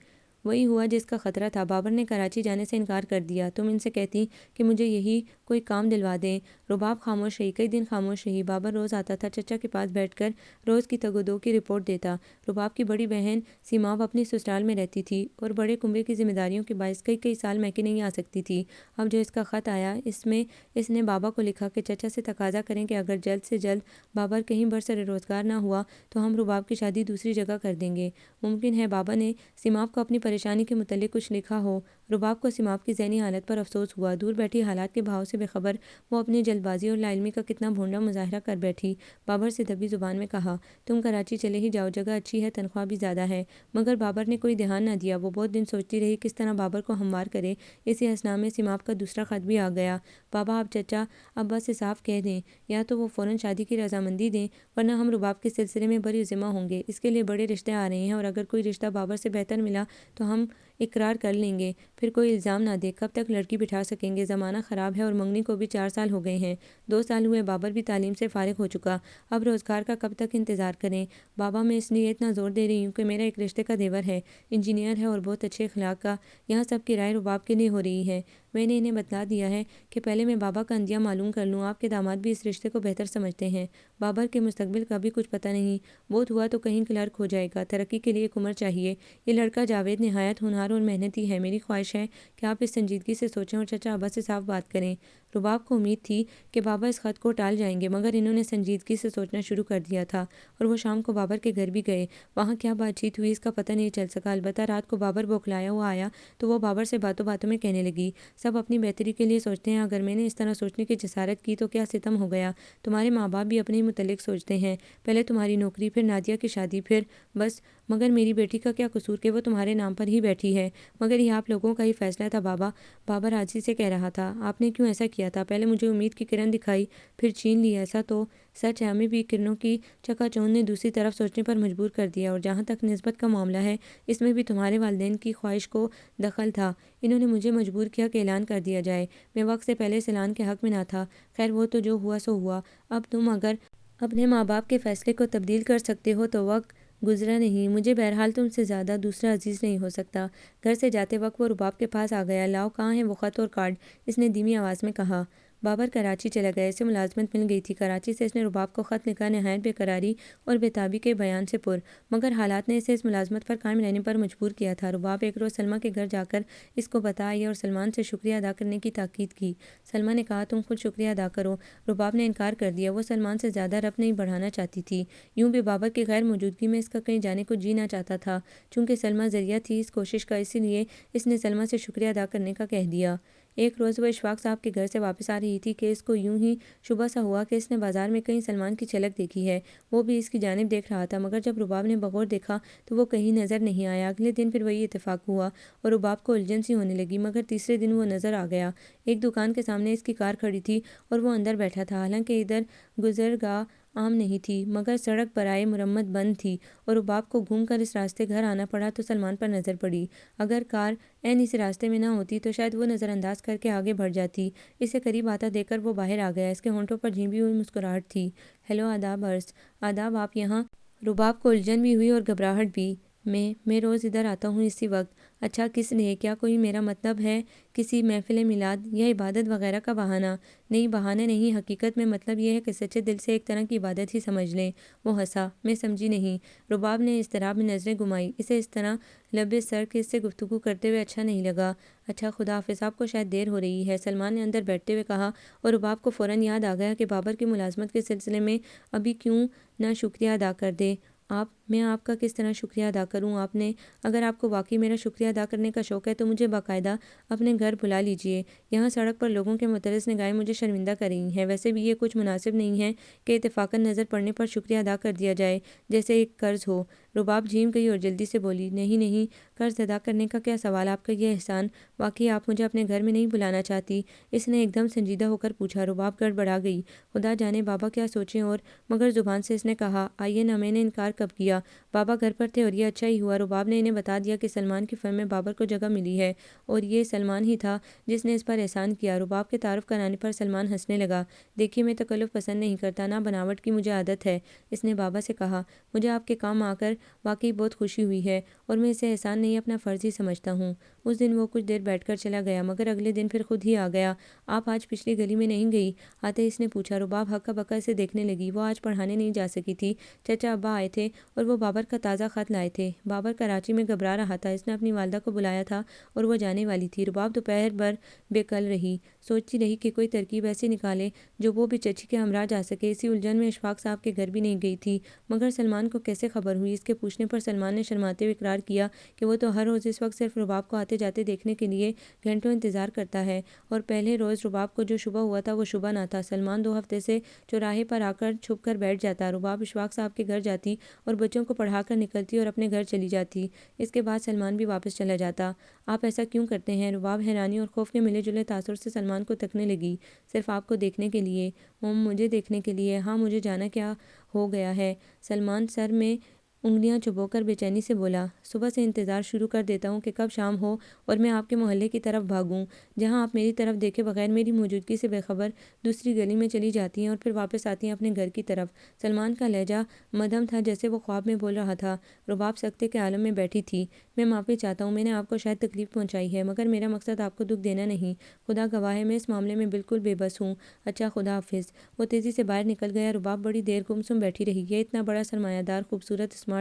وہی ہوا جس کا خطرہ تھا۔ بابر نے کراچی جانے سے انکار کر دیا۔ تم ان سے کہتی کہ مجھے یہی کوئی کام دلوا دیں۔ رباب خاموش رہی، کئی دن خاموش رہی۔ بابر روز آتا تھا، چچا کے پاس بیٹھ کر روز کی تگ و دو کی رپورٹ دیتا۔ رباب کی بڑی بہن سیماب اپنی سسرال میں رہتی تھی اور بڑے کنبے کی ذمہ داریوں کے باعث کئی کئی سال میکے نہیں آ سکتی تھی۔ اب جو اس کا خط آیا، اس میں اس نے بابا کو لکھا کہ چچا سے تقاضا کریں کہ اگر جلد سے جلد بابر کہیں برسر روزگار نہ ہوا تو ہم رباب کی شادی دوسری جگہ کر دیں گے۔ ممکن ہے بابا نے سیماب کو اپنی پریشانی کے متعلق کچھ لکھا ہو۔ رباب کو سیماب کی ذہنی حالت پر افسوس ہوا۔ دور بیٹھی حالات کے بہاؤ سے بے خبر وہ اپنی جلد بازی اور لا علمی کا کتنا بھونڈا مظاہرہ کر بیٹھی۔ بابر سے دبی زبان میں کہا، تم کراچی چلے ہی جاؤ، جگہ اچھی ہے، تنخواہ بھی زیادہ ہے۔ مگر بابر نے کوئی دھیان نہ دیا۔ وہ بہت دن سوچتی رہی کس طرح بابر کو ہموار کرے۔ اسی اثنا میں سیماب کا دوسرا خط بھی آ گیا۔ بابا آپ چچا ابا سے صاف کہہ دیں، یا تو وہ فوراً شادی کی رضامندی دیں، ورنہ ہم رباب کے سلسلے میں بری ذمہ ہوں گے۔ اس کے لیے بڑے رشتے آ رہے ہیں، اور اگر کوئی رشتہ بابر سے بہتر ملا تو ہم اقرار کر لیں گے۔ پھر کوئی الزام نہ دے، کب تک لڑکی بٹھا سکیں گے؟ زمانہ خراب ہے اور منگنی کو بھی 4 سال ہو گئے ہیں۔ 2 سال ہوئے، بابر بھی تعلیم سے فارغ ہو چکا۔ اب روزگار کا کب تک انتظار کریں؟ بابا میں اس لیے اتنا زور دے رہی ہوں کہ میرا ایک رشتے کا دیور ہے، انجینئر ہے اور بہت اچھے اخلاق کا۔ یہاں سب کی رائے رباب کے لیے ہو رہی ہے۔ میں نے انہیں بتلا دیا ہے کہ پہلے میں بابا کا اندیہ معلوم کر لوں۔ آپ کے داماد بھی اس رشتے کو بہتر سمجھتے ہیں۔ بابر کے مستقبل کا بھی کچھ پتہ نہیں، بہت ہوا تو کہیں کلرک ہو جائے گا۔ ترقی کے لیے ایک عمر چاہیے۔ یہ لڑکا جاوید نہایت ہونہار اور محنتی ہے۔ میری خواہش ہے کہ آپ اس سنجیدگی سے سوچیں اور چچا ابا سے صاف بات کریں۔ رباب کو امید تھی کہ بابا اس خط کو ٹال جائیں گے، مگر انہوں نے سنجیدگی سے سوچنا شروع کر دیا تھا، اور وہ شام کو بابر کے گھر بھی گئے۔ وہاں کیا بات چیت ہوئی اس کا پتہ نہیں چل سکا، البتہ رات کو بابر بوکھلایا ہوا آیا تو وہ بابر سے باتوں باتوں میں کہنے لگی، سب اپنی بہتری کے لیے سوچتے ہیں، اگر میں نے اس طرح سوچنے کی جسارت کی تو کیا ستم ہو گیا۔ تمہارے ماں باپ بھی اپنے ہی متعلق سوچتے ہیں، پہلے تمہاری نوکری، پھر نادیہ کی شادی، پھر بس۔ مگر میری بیٹی کا کیا قصور کہ وہ تمہارے نام پر ہی بیٹھی ہے؟ مگر یہ آپ لوگوں کا ہی فیصلہ تھا بابا، بابر عاجزی سے کہہ رہا تھا۔ آپ نے کیوں ایسا کیا تھا؟ پہلے مجھے امید کی کرن دکھائی، پھر چھین لی۔ ایسا تو سچ ہے، ہمیں بھی کرنوں کی چکا چوند نے دوسری طرف سوچنے پر مجبور کر دیا، اور جہاں تک نسبت کا معاملہ ہے اس میں بھی تمہارے والدین کی خواہش کو دخل تھا۔ انہوں نے مجھے مجبور کیا کہ اعلان کر دیا جائے۔ میں وقت سے پہلے اس اعلان کے حق میں نہ تھا۔ خیر وہ تو جو ہوا سو ہوا۔ اب تم اگر اپنے ماں باپ کے فیصلے کو تبدیل کر سکتے ہو تو وقت گزرا نہیں۔ مجھے بہرحال تم سے زیادہ دوسرا عزیز نہیں ہو سکتا۔ گھر سے جاتے وقت وہ رباب کے پاس آ گیا۔ لاؤ کہاں ہے وہ خط اور کارڈ؟ اس نے دھیمی آواز میں کہا۔ بابر کراچی چلا گیا، اسے ملازمت مل گئی تھی۔ کراچی سے اس نے رباب کو خط لکھا، نہایت بے قراری اور بے تابی کے بیان سے پر، مگر حالات نے اسے اس ملازمت پر قائم رہنے پر مجبور کیا تھا۔ رباب ایک روز سلمیٰ کے گھر جا کر اس کو بتا آئی اور سلمان سے شکریہ ادا کرنے کی تاکید کی۔ سلمیٰ نے کہا تم خود شکریہ ادا کرو۔ رباب نے انکار کر دیا، وہ سلمان سے زیادہ ربط نہیں بڑھانا چاہتی تھی۔ یوں بھی بابر کی غیر موجودگی میں اس کا کہیں جانے کو جی نہ چاہتا تھا۔ چونکہ سلمیٰ ذریعہ تھی اس کوشش کا، اسی لیے اس نے سلمیٰ سے شکریہ ادا کرنے کا کہہ دیا۔ ایک روز وہ اشفاق صاحب کے گھر سے واپس آ رہی تھی کہ اس کو یوں ہی شبہ سا ہوا کہ اس نے بازار میں کہیں سلمان کی جھلک دیکھی ہے۔ وہ بھی اس کی جانب دیکھ رہا تھا، مگر جب رباب نے بغور دیکھا تو وہ کہیں نظر نہیں آیا۔ اگلے دن پھر وہی اتفاق ہوا اور رباب کو الجھن سی ہونے لگی، مگر تیسرے دن وہ نظر آ گیا۔ ایک دکان کے سامنے اس کی کار کھڑی تھی اور وہ اندر بیٹھا تھا۔ حالانکہ ادھر گزرگاہ عام نہیں تھی، مگر سڑک برائے مرمت بند تھی اور رباب کو گھوم کر اس راستے گھر آنا پڑا تو سلمان پر نظر پڑی۔ اگر کار عین اسی راستے میں نہ ہوتی تو شاید وہ نظر انداز کر کے آگے بڑھ جاتی۔ اسے قریب آتا دیکھ کر وہ باہر آ گیا۔ اس کے ہونٹوں پر جھیمی ہوئی مسکراہٹ تھی۔ ہیلو، آداب عرض۔ آداب، آپ یہاں؟ رباب کو الجھن بھی ہوئی اور گھبراہٹ بھی۔ میں روز ادھر آتا ہوں اسی وقت۔ اچھا، کس لیے؟ کیا کوئی میرا مطلب ہے کسی محفل میلاد یا عبادت وغیرہ کا بہانہ؟ نہیں، بہانہ نہیں، حقیقت میں مطلب یہ ہے کہ سچے دل سے ایک طرح کی عبادت ہی سمجھ لیں۔ وہ ہنسا۔ میں سمجھی نہیں۔ رباب نے اضطراب میں نظریں گھمائی۔ اسے اس طرح لبِ سر کے اس سے گفتگو کرتے ہوئے اچھا نہیں لگا۔ اچھا، خدا حافظ، آپ کو شاید دیر ہو رہی ہے، سلمان نے اندر بیٹھتے ہوئے کہا، اور رباب کو فوراً یاد آ گیا کہ بابر کی ملازمت کے سلسلے میں ابھی کیوں نہ شکریہ ادا کر دے۔ میں آپ کا کس طرح شکریہ ادا کروں؟ اگر آپ کو واقعی میرا شکریہ ادا کرنے کا شوق ہے تو مجھے باقاعدہ اپنے گھر بلا لیجئے۔ یہاں سڑک پر لوگوں کے مترس نگاہیں مجھے شرمندہ کر رہی ہیں۔ ویسے بھی یہ کچھ مناسب نہیں ہے کہ اتفاقاً نظر پڑنے پر شکریہ ادا کر دیا جائے جیسے ایک قرض ہو۔ رباب جھیم گئی اور جلدی سے بولی، نہیں، قرض ادا کرنے کا کیا سوال؟ آپ کا یہ احسان، واقعی آپ مجھے اپنے گھر میں نہیں بلانا چاہتی؟ اس نے ایک دم سنجیدہ ہو کر پوچھا۔ رباب گڑبڑا گئی۔ خدا جانے بابا کیا سوچیں، اور مگر زبان سے اس نے کہا، آئیے نہ، میں نے انکار کب کیا؟ بابا گھر پر تھے اور یہ اچھا ہی ہوا۔ رباب نے انہیں بتا دیا کہ سلمان کی فرم میں بابر کو جگہ ملی ہے اور یہ سلمان ہی تھا جس نے اس پر احسان کیا۔ رباب کے تعارف کرانے پر سلمان ہنسنے لگا۔ دیکھیے، میں تکلف پسند نہیں کرتا، نہ بناوٹ کی مجھے عادت ہے، اس نے بابا سے کہا۔ مجھے آپ کے کام آ کر واقعی بہت خوشی ہوئی ہے اور میں اسے احسان نہیں اپنا فرض ہی سمجھتا ہوں۔ اس دن وہ کچھ دیر بیٹھ کر چلا گیا، مگر اگلے دن پھر خود ہی آ گیا۔ آپ آج پچھلی گلی میں نہیں گئی؟ آتے اس نے پوچھا۔ رباب ہکا بکا اسے دیکھنے لگی۔ وہ آج پڑھانے نہیں جا سکی تھی۔ چچا ابا آئے تھے اور وہ بابر کا تازہ خط لائے تھے۔ بابر کراچی میں گھبرا رہا تھا، اس نے اپنی والدہ کو بلایا تھا اور وہ جانے والی تھی۔ رباب دوپہر بھر بے کل رہی، سوچتی رہی کہ کوئی ترکیب ایسی نکالے جو وہ بھی چچی کے ہمراہ جا سکے۔ اسی الجھن میں اشفاق صاحب کے گھر بھی نہیں گئی تھی، مگر سلمان کو کیسے خبر ہوئی؟ اس کے پوچھنے پر سلمان نے شرماتے ہوئے اقرار کیا کہ وہ تو ہر روز اس وقت صرف رباب کو آتے جاتے دیکھنے کے لیے گھنٹوں انتظار کرتا ہے، اور پہلے روز رباب کو جو شبہ ہوا تھا وہ شبہ نہ تھا۔ سلمان 2 ہفتے سے چوراہے پر آ کر چھپ کر بیٹھ جاتا۔ رباب اشفاق صاحب کے گھر جاتی اور بچوں کو پڑھا کر نکلتی اور اپنے گھر چلی جاتی۔ اس کے بعد سلمان بھی واپس چلا جاتا۔ آپ ایسا کیوں کرتے ہیں؟ رباب حیرانی اور خوف کے ملے جلے تاثر سے سلمان کو تکنے لگی۔ صرف آپ کو دیکھنے کے لیے؟ مجھے دیکھنے کے لیے؟ ہاں، مجھے جانا کیا ہو گیا ہے؟ سلمان سر میں انگلیاں چبو کر بے چینی سے بولا۔ صبح سے انتظار شروع کر دیتا ہوں کہ کب شام ہو اور میں آپ کے محلے کی طرف بھاگوں، جہاں آپ میری طرف دیکھے بغیر میری موجودگی سے بے خبر دوسری گلی میں چلی جاتی ہیں اور پھر واپس آتی ہیں اپنے گھر کی طرف۔ سلمان کا لہجہ مدھم تھا، جیسے وہ خواب میں بول رہا تھا۔ رباب سکتے کے عالم میں بیٹھی تھی۔ میں معافی چاہتا ہوں، میں نے آپ کو شاید تکلیف پہنچائی ہے، مگر میرا مقصد آپ کو دکھ دینا نہیں۔ خدا گواہ ہے، میں اس معاملے میں بالکل بے بس ہوں۔ اچھا، خدا حافظ۔ وہ تیزی سے باہر نکل گیا۔ رباب بڑی دیر گم سم بیٹھی رہی۔ یہ اتنا بڑا سرمایہ دار، خوبصورت، اسمارٹ،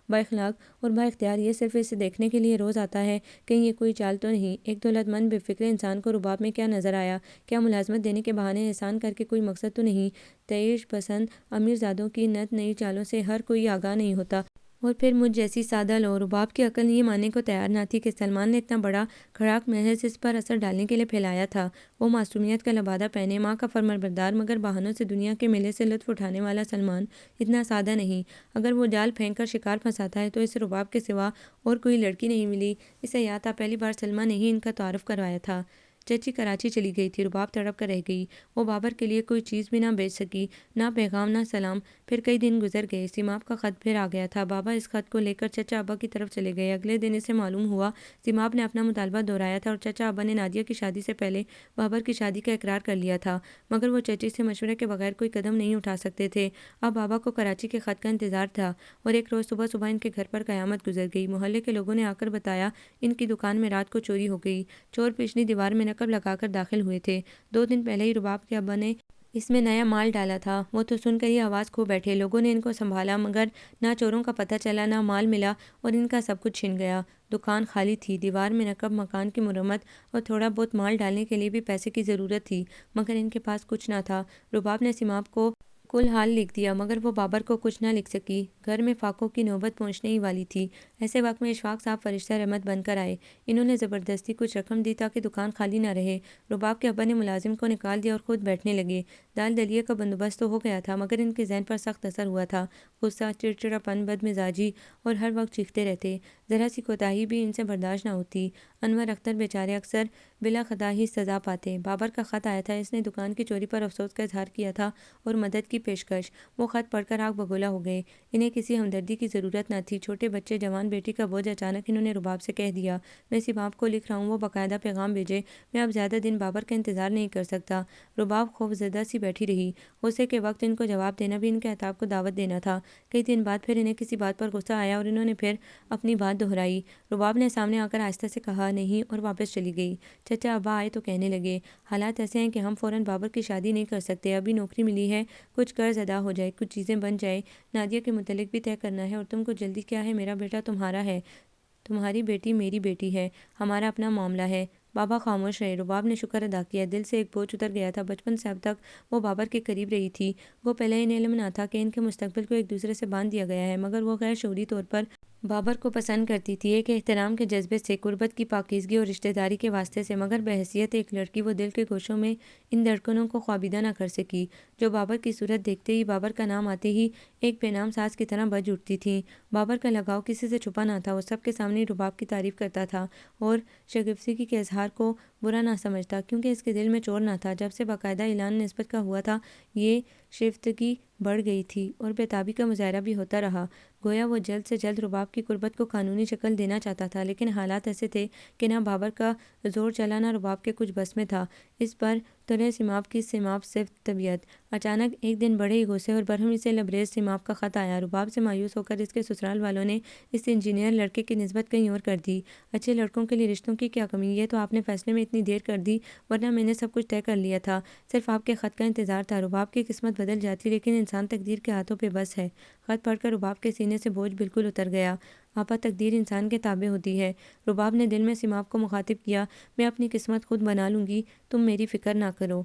با اخلاق اور با اختیار، یہ صرف اسے دیکھنے کے لیے روز آتا ہے؟ کہیں یہ کوئی چال تو نہیں؟ ایک دولت مند بے فکر انسان کو رباب میں کیا نظر آیا؟ کیا ملازمت دینے کے بہانے احسان کر کے کوئی مقصد تو نہیں؟ تعیش پسند امیر زادوں کی نت نئی چالوں سے ہر کوئی آگاہ نہیں ہوتا، اور پھر مجھ جیسی سادہ لو۔ رباب کی عقل یہ ماننے کو تیار نہ تھی کہ سلمان نے اتنا بڑا کھڑاک محض اس پر اثر ڈالنے کے لیے پھیلایا تھا۔ وہ معصومیت کا لبادہ پہنے، ماں کا فرمانبردار، مگر بہانوں سے دنیا کے میلے سے لطف اٹھانے والا سلمان اتنا سادہ نہیں۔ اگر وہ جال پھینک کر شکار پھنساتا ہے تو اسے رباب کے سوا اور کوئی لڑکی نہیں ملی۔ اسے یاد تھا پہلی بار سلمیٰ نے ہی ان کا تعارف کروایا تھا۔ چچی کراچی چلی گئی تھی۔ رباب تڑپ کر رہ گئی۔ وہ بابر کے لیے کوئی چیز بھی نہ بیچ سکی، نہ پیغام نہ سلام۔ پھر کئی دن گزر گئے، سیماب کا خط پھر آ گیا تھا۔ بابا اس خط کو لے کر چچا ابا کی طرف چلے گئے۔ اگلے دن اسے معلوم ہوا سیماب نے اپنا مطالبہ دہرایا تھا اور چچا ابا نے نادیہ کی شادی سے پہلے بابر کی شادی کا اقرار کر لیا تھا، مگر وہ چچی سے مشورے کے بغیر کوئی قدم نہیں اٹھا سکتے تھے۔ اب بابا کو کراچی کے خط کا انتظار تھا اور ایک روز صبح صبح ان کے گھر پر قیامت گزر گئی۔ محلے کے لوگوں نے آ کر بتایا ان کی دکان میں رات کو چوری ہو گئی۔ چور پچھلی دیوار میں نقب لگا کر داخل ہوئے تھے۔ 2 دن پہلے ہی رباب کے ابا نے اس میں نیا مال ڈالا تھا۔ وہ تو سن کر ہی آواز کھو بیٹھے۔ لوگوں نے ان کو سنبھالا، مگر نہ چوروں کا پتہ چلا، نہ مال ملا اور ان کا سب کچھ چھن گیا۔ دکان خالی تھی، دیوار میں نقب، مکان کی مرمت اور تھوڑا بہت مال ڈالنے کے لیے بھی پیسے کی ضرورت تھی، مگر ان کے پاس کچھ نہ تھا۔ رباب نے سیماب کو کل حال لکھ دیا، مگر وہ بابر کو کچھ نہ لکھ سکی۔ گھر میں فاقوں کی نوبت پہنچنے ہی والی تھی۔ ایسے وقت میں اشفاق صاحب فرشتہ رحمت بن کر آئے۔ انہوں نے زبردستی کچھ رقم دی تاکہ دکان خالی نہ رہے۔ رباب کے ابا نے ملازم کو نکال دیا اور خود بیٹھنے لگے۔ دال دلیے کا بندوبست تو ہو گیا تھا، مگر ان کے ذہن پر سخت اثر ہوا تھا۔ غصہ، چڑچڑاپن، بد مزاجی اور ہر وقت چیختے رہتے۔ ذرا سی کوتاہی بھی ان سے برداشت نہ ہوتی۔ انور اختر بیچارے اکثر بلا خطا ہی سزا پاتے۔ بابر کا خط آیا تھا، اس نے دکان کی چوری پر افسوس کا اظہار کیا تھا اور مدد کی پیشکش۔ وہ خط پڑھ کر آگ بگولا ہو گئے۔ انہیں کسی ہمدردی کی ضرورت نہ تھی۔ چھوٹے بچے، جوان بیٹی کا بوجھ، اچانک انہوں نے رباب سے کہہ دیا، میں سیماب کو لکھ رہا ہوں، وہ باقاعدہ پیغام بھیجے، میں اب زیادہ دن بابر کا انتظار نہیں کر سکتا۔ رباب خوف زدہ سی بیٹھی رہی۔ غصے کے وقت ان کو جواب دینا بھی ان کے عتاب کو دعوت دینا تھا۔ کئی دن بعد پھر انہیں کسی بات پر غصہ آیا اور انہوں نے پھر اپنی بات دہرائی۔ رباب نے سامنے آ کر آہستہ سے کہا، نہیں، اور واپس چلی گئی۔ چچا ابا آئے تو کہنے لگے، حالات ایسے ہیں کہ ہم فوراً بابر کی شادی نہیں کر سکتے، ابھی نوکری ملی ہے، کچھ قرض ادا ہو جائے، کچھ چیزیں بن جائے، نادیہ کے متعلق بھی طے کرنا ہے، اور تم کو جلدی کیا ہے؟ میرا بیٹا تمہارا ہے، تمہاری بیٹی میری بیٹی ہے، ہمارا اپنا معاملہ ہے۔ بابا خاموش رہے۔ رباب نے شکر ادا کیا، دل سے ایک بوجھ اتر گیا تھا۔ بچپن سے اب تک وہ بابر کے قریب رہی تھی۔ وہ پہلے انہیں علم نہ تھا کہ ان کے مستقبل کو ایک دوسرے سے باندھ دیا گیا ہے، مگر وہ غیر شعوری طور پر بابر کو پسند کرتی تھی، ایک احترام کے جذبے سے، قربت کی پاکیزگی اور رشتہ داری کے واسطے سے، مگر بحیثیت ایک لڑکی وہ دل کے گوشوں میں ان دھڑکنوں کو خوابیدہ نہ کر سکی جو بابر کی صورت دیکھتے ہی، بابر کا نام آتے ہی ایک بے نام ساز کی طرح بج اٹھتی تھیں۔ بابر کا لگاؤ کسی سے چھپا نہ تھا، وہ سب کے سامنے رباب کی تعریف کرتا تھا اور شگفتگی کے اظہار کو برا نہ سمجھتا، کیونکہ اس کے دل میں چور نہ تھا۔ جب سے باقاعدہ اعلان نسبت کا ہوا تھا، یہ شیفتگی بڑھ گئی تھی اور بے تابی کا مظاہرہ بھی ہوتا رہا، گویا وہ جلد سے جلد رباب کی قربت کو قانونی شکل دینا چاہتا تھا، لیکن حالات ایسے تھے کہ نہ بابر کا زور چلا، نہ رباب کے کچھ بس میں تھا۔ اس پر تلے سیماب کی سیماب صفت طبیعت۔ اچانک ایک دن بڑے ہی غصے اور برہمی سے لبریز سیماب کا خط آیا۔ رباب سے مایوس ہو کر اس کے سسرال والوں نے اس انجینئر لڑکے کی نسبت کہیں اور کر دی۔ اچھے لڑکوں کے لیے رشتوں کی کیا کمی، یہ تو آپ نے فیصلے میں اتنی دیر کر دی، ورنہ میں نے سب کچھ طے کر لیا تھا، صرف آپ کے خط کا انتظار تھا۔ رباب کی قسمت بدل جاتی، لیکن انسان تقدیر کے ہاتھوں پہ بس ہے۔ خط پڑھ کر رباب کے سینے سے بوجھ بالکل اتر گیا۔ آپا، تقدیر انسان کے تابع ہوتی ہے۔ رباب نے دل میں سیماب کو مخاطب کیا، میں اپنی قسمت خود بنا لوں گی، تم میری فکر نہ کرو۔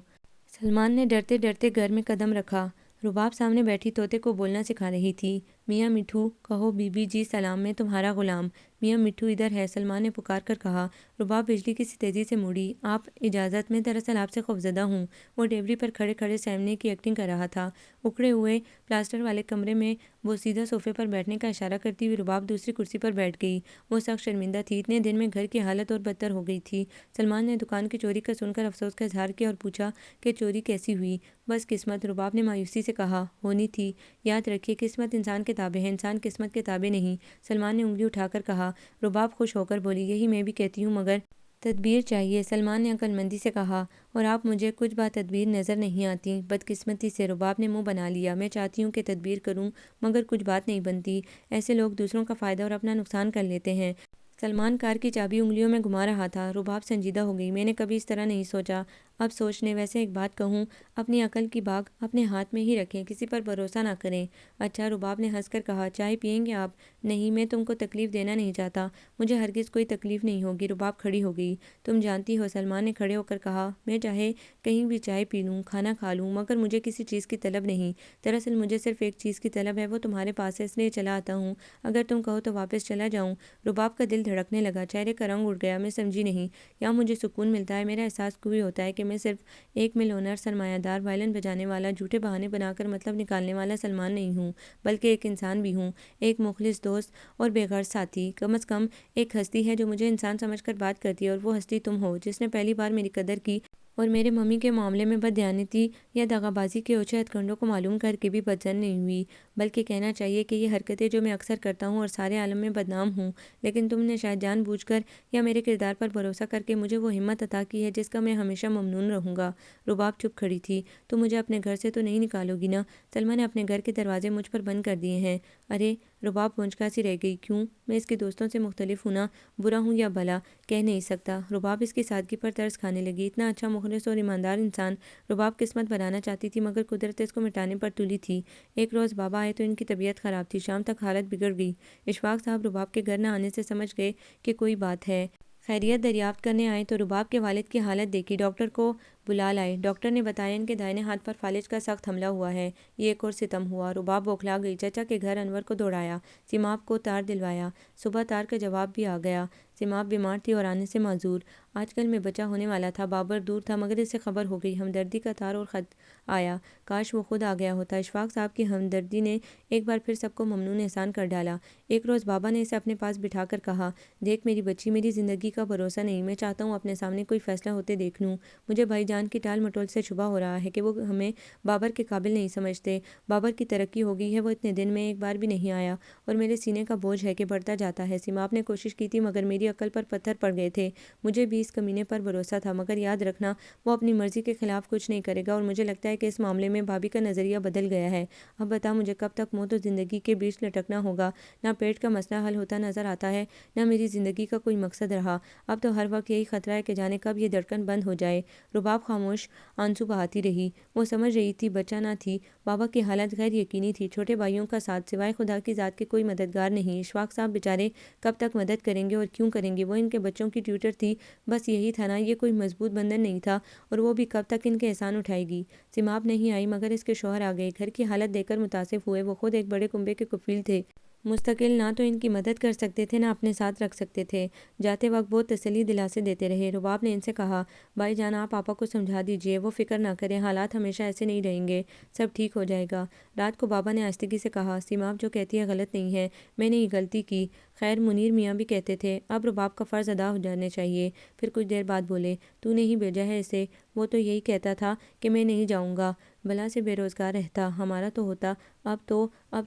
سلمان نے ڈرتے ڈرتے گھر میں قدم رکھا۔ رباب سامنے بیٹھی طوطے کو بولنا سکھا رہی تھی۔ میاں مٹھو، کہو بی بی جی سلام، میں تمہارا غلام۔ میاں مٹھو ادھر ہے، سلمان نے پکار کر کہا۔ رباب بجلی کی سی تیزی سے مڑی۔ آپ اجازت؟ میں دراصل آپ سے خوفزدہ ہوں۔ وہ ڈیوری پر کھڑے کھڑے سیمنے کی ایکٹنگ کر رہا تھا۔ اکھڑے ہوئے پلاسٹر والے کمرے میں وہ سیدھا صوفے پر بیٹھنے کا اشارہ کرتی ہوئی رباب دوسری کرسی پر بیٹھ گئی۔ وہ سخت شرمندہ تھی، اتنے دن میں گھر کی حالت اور بدتر ہو گئی تھی۔ سلمان نے دکان کی چوری کا سن کر افسوس کا اظہار کیا اور پوچھا کہ چوری کیسی ہوئی؟ بس قسمت، رباب نے مایوسی سے کہا، ہونی تھی۔ یاد رکھیے، قسمت انسان کے تابع ہے، انسان قسمت کے تابع نہیں۔ سلمان نے انگلی اٹھا کر کہا۔ رباب خوش ہو کر بولی، یہی میں بھی کہتی ہوں، مگر تدبیر چاہیے۔ سلمان نے عقل مندی سے کہا، اور آپ مجھے کچھ با تدبیر نظر نہیں آتی۔ بدقسمتی سے رباب نے منہ بنا لیا۔ میں چاہتی ہوں کہ تدبیر کروں، مگر کچھ بات نہیں بنتی۔ ایسے لوگ دوسروں کا فائدہ اور اپنا نقصان کر لیتے ہیں۔ سلمان کار کی چابی انگلیوں میں گھما رہا تھا۔ رباب سنجیدہ ہو گئی۔ میں نے کبھی اس طرح نہیں سوچا۔ اب سوچنے، ویسے ایک بات کہوں، اپنی عقل کی باگ اپنے ہاتھ میں ہی رکھیں، کسی پر بھروسہ نہ کریں۔ اچھا، رباب نے ہنس کر کہا، چائے پئیں گے آپ؟ نہیں، میں تم کو تکلیف دینا نہیں چاہتا، مجھے ہرگز کوئی تکلیف نہیں ہوگی۔ رباب کھڑی ہو گئی۔ تم جانتی ہو، سلمان نے کھڑے ہو کر کہا، میں چاہے کہیں بھی چائے پی لوں، کھانا کھا لوں، مگر مجھے کسی چیز کی طلب نہیں۔ دراصل مجھے صرف ایک چیز کی طلب ہے، وہ تمہارے پاس ہے، اس لیے چلا آتا ہوں۔ اگر تم کہو تو واپس چلا جاؤں۔ رباب کا دل دھڑکنے لگا، چہرے کا رنگ اڑ گیا۔ میں سمجھی نہیں، یہاں مجھے سکون ملتا ہے، میرا احساس کوئی ہوتا ہے کہ میں صرف ایک ملونر سرمایہ دار وائلن بجانے والا جھوٹے بہانے بنا کر مطلب نکالنے والا سلمان نہیں ہوں، بلکہ ایک انسان بھی ہوں، ایک مخلص دوست اور بے غرض ساتھی، کم از کم ایک ہستی ہے جو مجھے انسان سمجھ کر بات کرتی ہے، اور وہ ہستی تم ہو، جس نے پہلی بار میری قدر کی اور میرے ممی کے معاملے میں بددیانتی یا دغا بازی کے اوچھے ہتھ کنڈوں کو معلوم کر کے بھی بدظن نہیں ہوئی۔ بلکہ کہنا چاہیے کہ یہ حرکتیں جو میں اکثر کرتا ہوں اور سارے عالم میں بدنام ہوں، لیکن تم نے شاید جان بوجھ کر یا میرے کردار پر بھروسہ کر کے مجھے وہ ہمت عطا کی ہے جس کا میں ہمیشہ ممنون رہوں گا۔ رباب چپ کھڑی تھی۔ تم مجھے اپنے گھر سے تو نہیں نکالو گی نا؟ سلمہ نے اپنے گھر کے دروازے مجھ پر بند کر دیے ہیں۔ ارے! رباب پونچھا سی رہ گئی۔ کیوں؟ میں اس کے دوستوں سے مختلف ہوں نا؟ برا ہوں یا بھلا؟ کہہ نہیں سکتا۔ رباب اس کی سادگی پر ترس کھانے لگی۔ اتنا اچھا، مخلص اور ایماندار انسان رباب قسمت بنانا چاہتی تھی، مگر قدرت اس کو مٹانے پر تلی تھی۔ ایک روز بابا آئے تو ان کی طبیعت خراب تھی۔ شام تک حالت بگڑ گئی۔ اشفاق صاحب رباب کے گھر نہ آنے سے سمجھ گئے کہ کوئی بات ہے۔ خیریت دریافت کرنے آئے تو رباب کے والد کی حالت دیکھی ڈاکٹر کو بلا لائے۔ ڈاکٹر نے بتایا ان کے دائیں ہاتھ پر فالج کا سخت حملہ ہوا ہے۔ یہ ایک اور ستم ہوا۔ رباب بوکھلا گئی۔ چچا کے گھر انور کو دوڑایا، سیماب کو تار دلوایا۔ صبح تار کا جواب بھی آ گیا۔ سیماب بیمار تھی اور آنے سے معذور۔ آج کل میں بچہ ہونے والا تھا۔ بابر دور تھا مگر اسے خبر ہو گئی۔ ہمدردی کا تار اور خط آیا۔ کاش وہ خود آ گیا ہوتا۔ اشفاق صاحب کی ہمدردی نے ایک بار پھر سب کو ممنون احسان کر ڈالا۔ ایک روز بابا نے اسے اپنے پاس بٹھا کر کہا، دیکھ میری بچی، میری زندگی کا بھروسہ نہیں۔ میں چاہتا ہوں اپنے سامنے کوئی فیصلہ ہوتے دیکھ لوں۔ مجھے بھائی جان کی ٹال مٹول سے شبہ ہو رہا ہے کہ وہ ہمیں بابر کے قابل نہیں سمجھتے۔ بابر کی ترقی ہو گئی ہے، وہ اتنے دن میں ایک بار بھی نہیں آیا، اور میرے سینے کا بوجھ ہے کہ بڑھتا جاتا ہے۔ سیماب نے کوشش کی تھی مگر میری عقل پر پتھر پڑ گئے تھے۔ مجھے بھی اس کمینے پر بھروسہ تھا، مگر یاد رکھنا وہ اپنی مرضی کے خلاف کچھ نہیں کرے گا، اور مجھے لگتا ہے کہ اس معاملے میں بھابھی کا نظریہ بدل گیا ہے۔ اب بتا مجھے کب تک موت و زندگی کے بیچ لٹکنا ہوگا؟ نہ پیٹ کا مسئلہ حل ہوتا نظر آتا ہے، نہ میری زندگی کا کوئی مقصد رہا۔ اب تو ہر وقت یہی خطرہ ہے کہ جانے کب یہ دھڑکن بند ہو جائے۔ رباب خاموش آنسو بہاتی رہی۔ وہ سمجھ رہی تھی بچہ نہ تھی۔ بابا کی حالت غیر یقینی تھی۔ چھوٹے بھائیوں کا ساتھ سوائے خدا کی ذات کے کوئی مددگار نہیں۔ اشفاق صاحب بیچارے کب تک مدد کریں گے اور کیوں کریں گے؟ وہ ان کے بچوں کی ٹیوٹر تھی، بس یہی تھا نا۔ یہ کوئی مضبوط بندھن نہیں تھا، اور وہ بھی کب تک ان کے احسان اٹھائے گی؟ سیماب نہیں آئی مگر اس کے شوہر آ گئے۔ گھر کی حالت دیکھ کر متاثر ہوئے۔ وہ خود ایک بڑے کنبے کے کفیل تھے، مستقل، نہ تو ان کی مدد کر سکتے تھے نہ اپنے ساتھ رکھ سکتے تھے۔ جاتے وقت بہت تسلی دلاسے دیتے رہے۔ رباب نے ان سے کہا، بھائی جان آپ پاپا کو سمجھا دیجئے، وہ فکر نہ کریں، حالات ہمیشہ ایسے نہیں رہیں گے، سب ٹھیک ہو جائے گا۔ رات کو بابا نے آہستگی سے کہا، سیماب جو کہتی ہے غلط نہیں ہے، میں نے یہ غلطی کی۔ خیر منیر میاں بھی کہتے تھے اب رباب کا فرض ادا ہو جانے چاہیے۔ پھر کچھ دیر بعد بولے، تو نے ہی بھیجا ہے اسے؟ وہ تو یہی کہتا تھا کہ میں نہیں جاؤں گا، بلا سے بے روزگار رہتا، ہمارا تو ہوتا۔ اب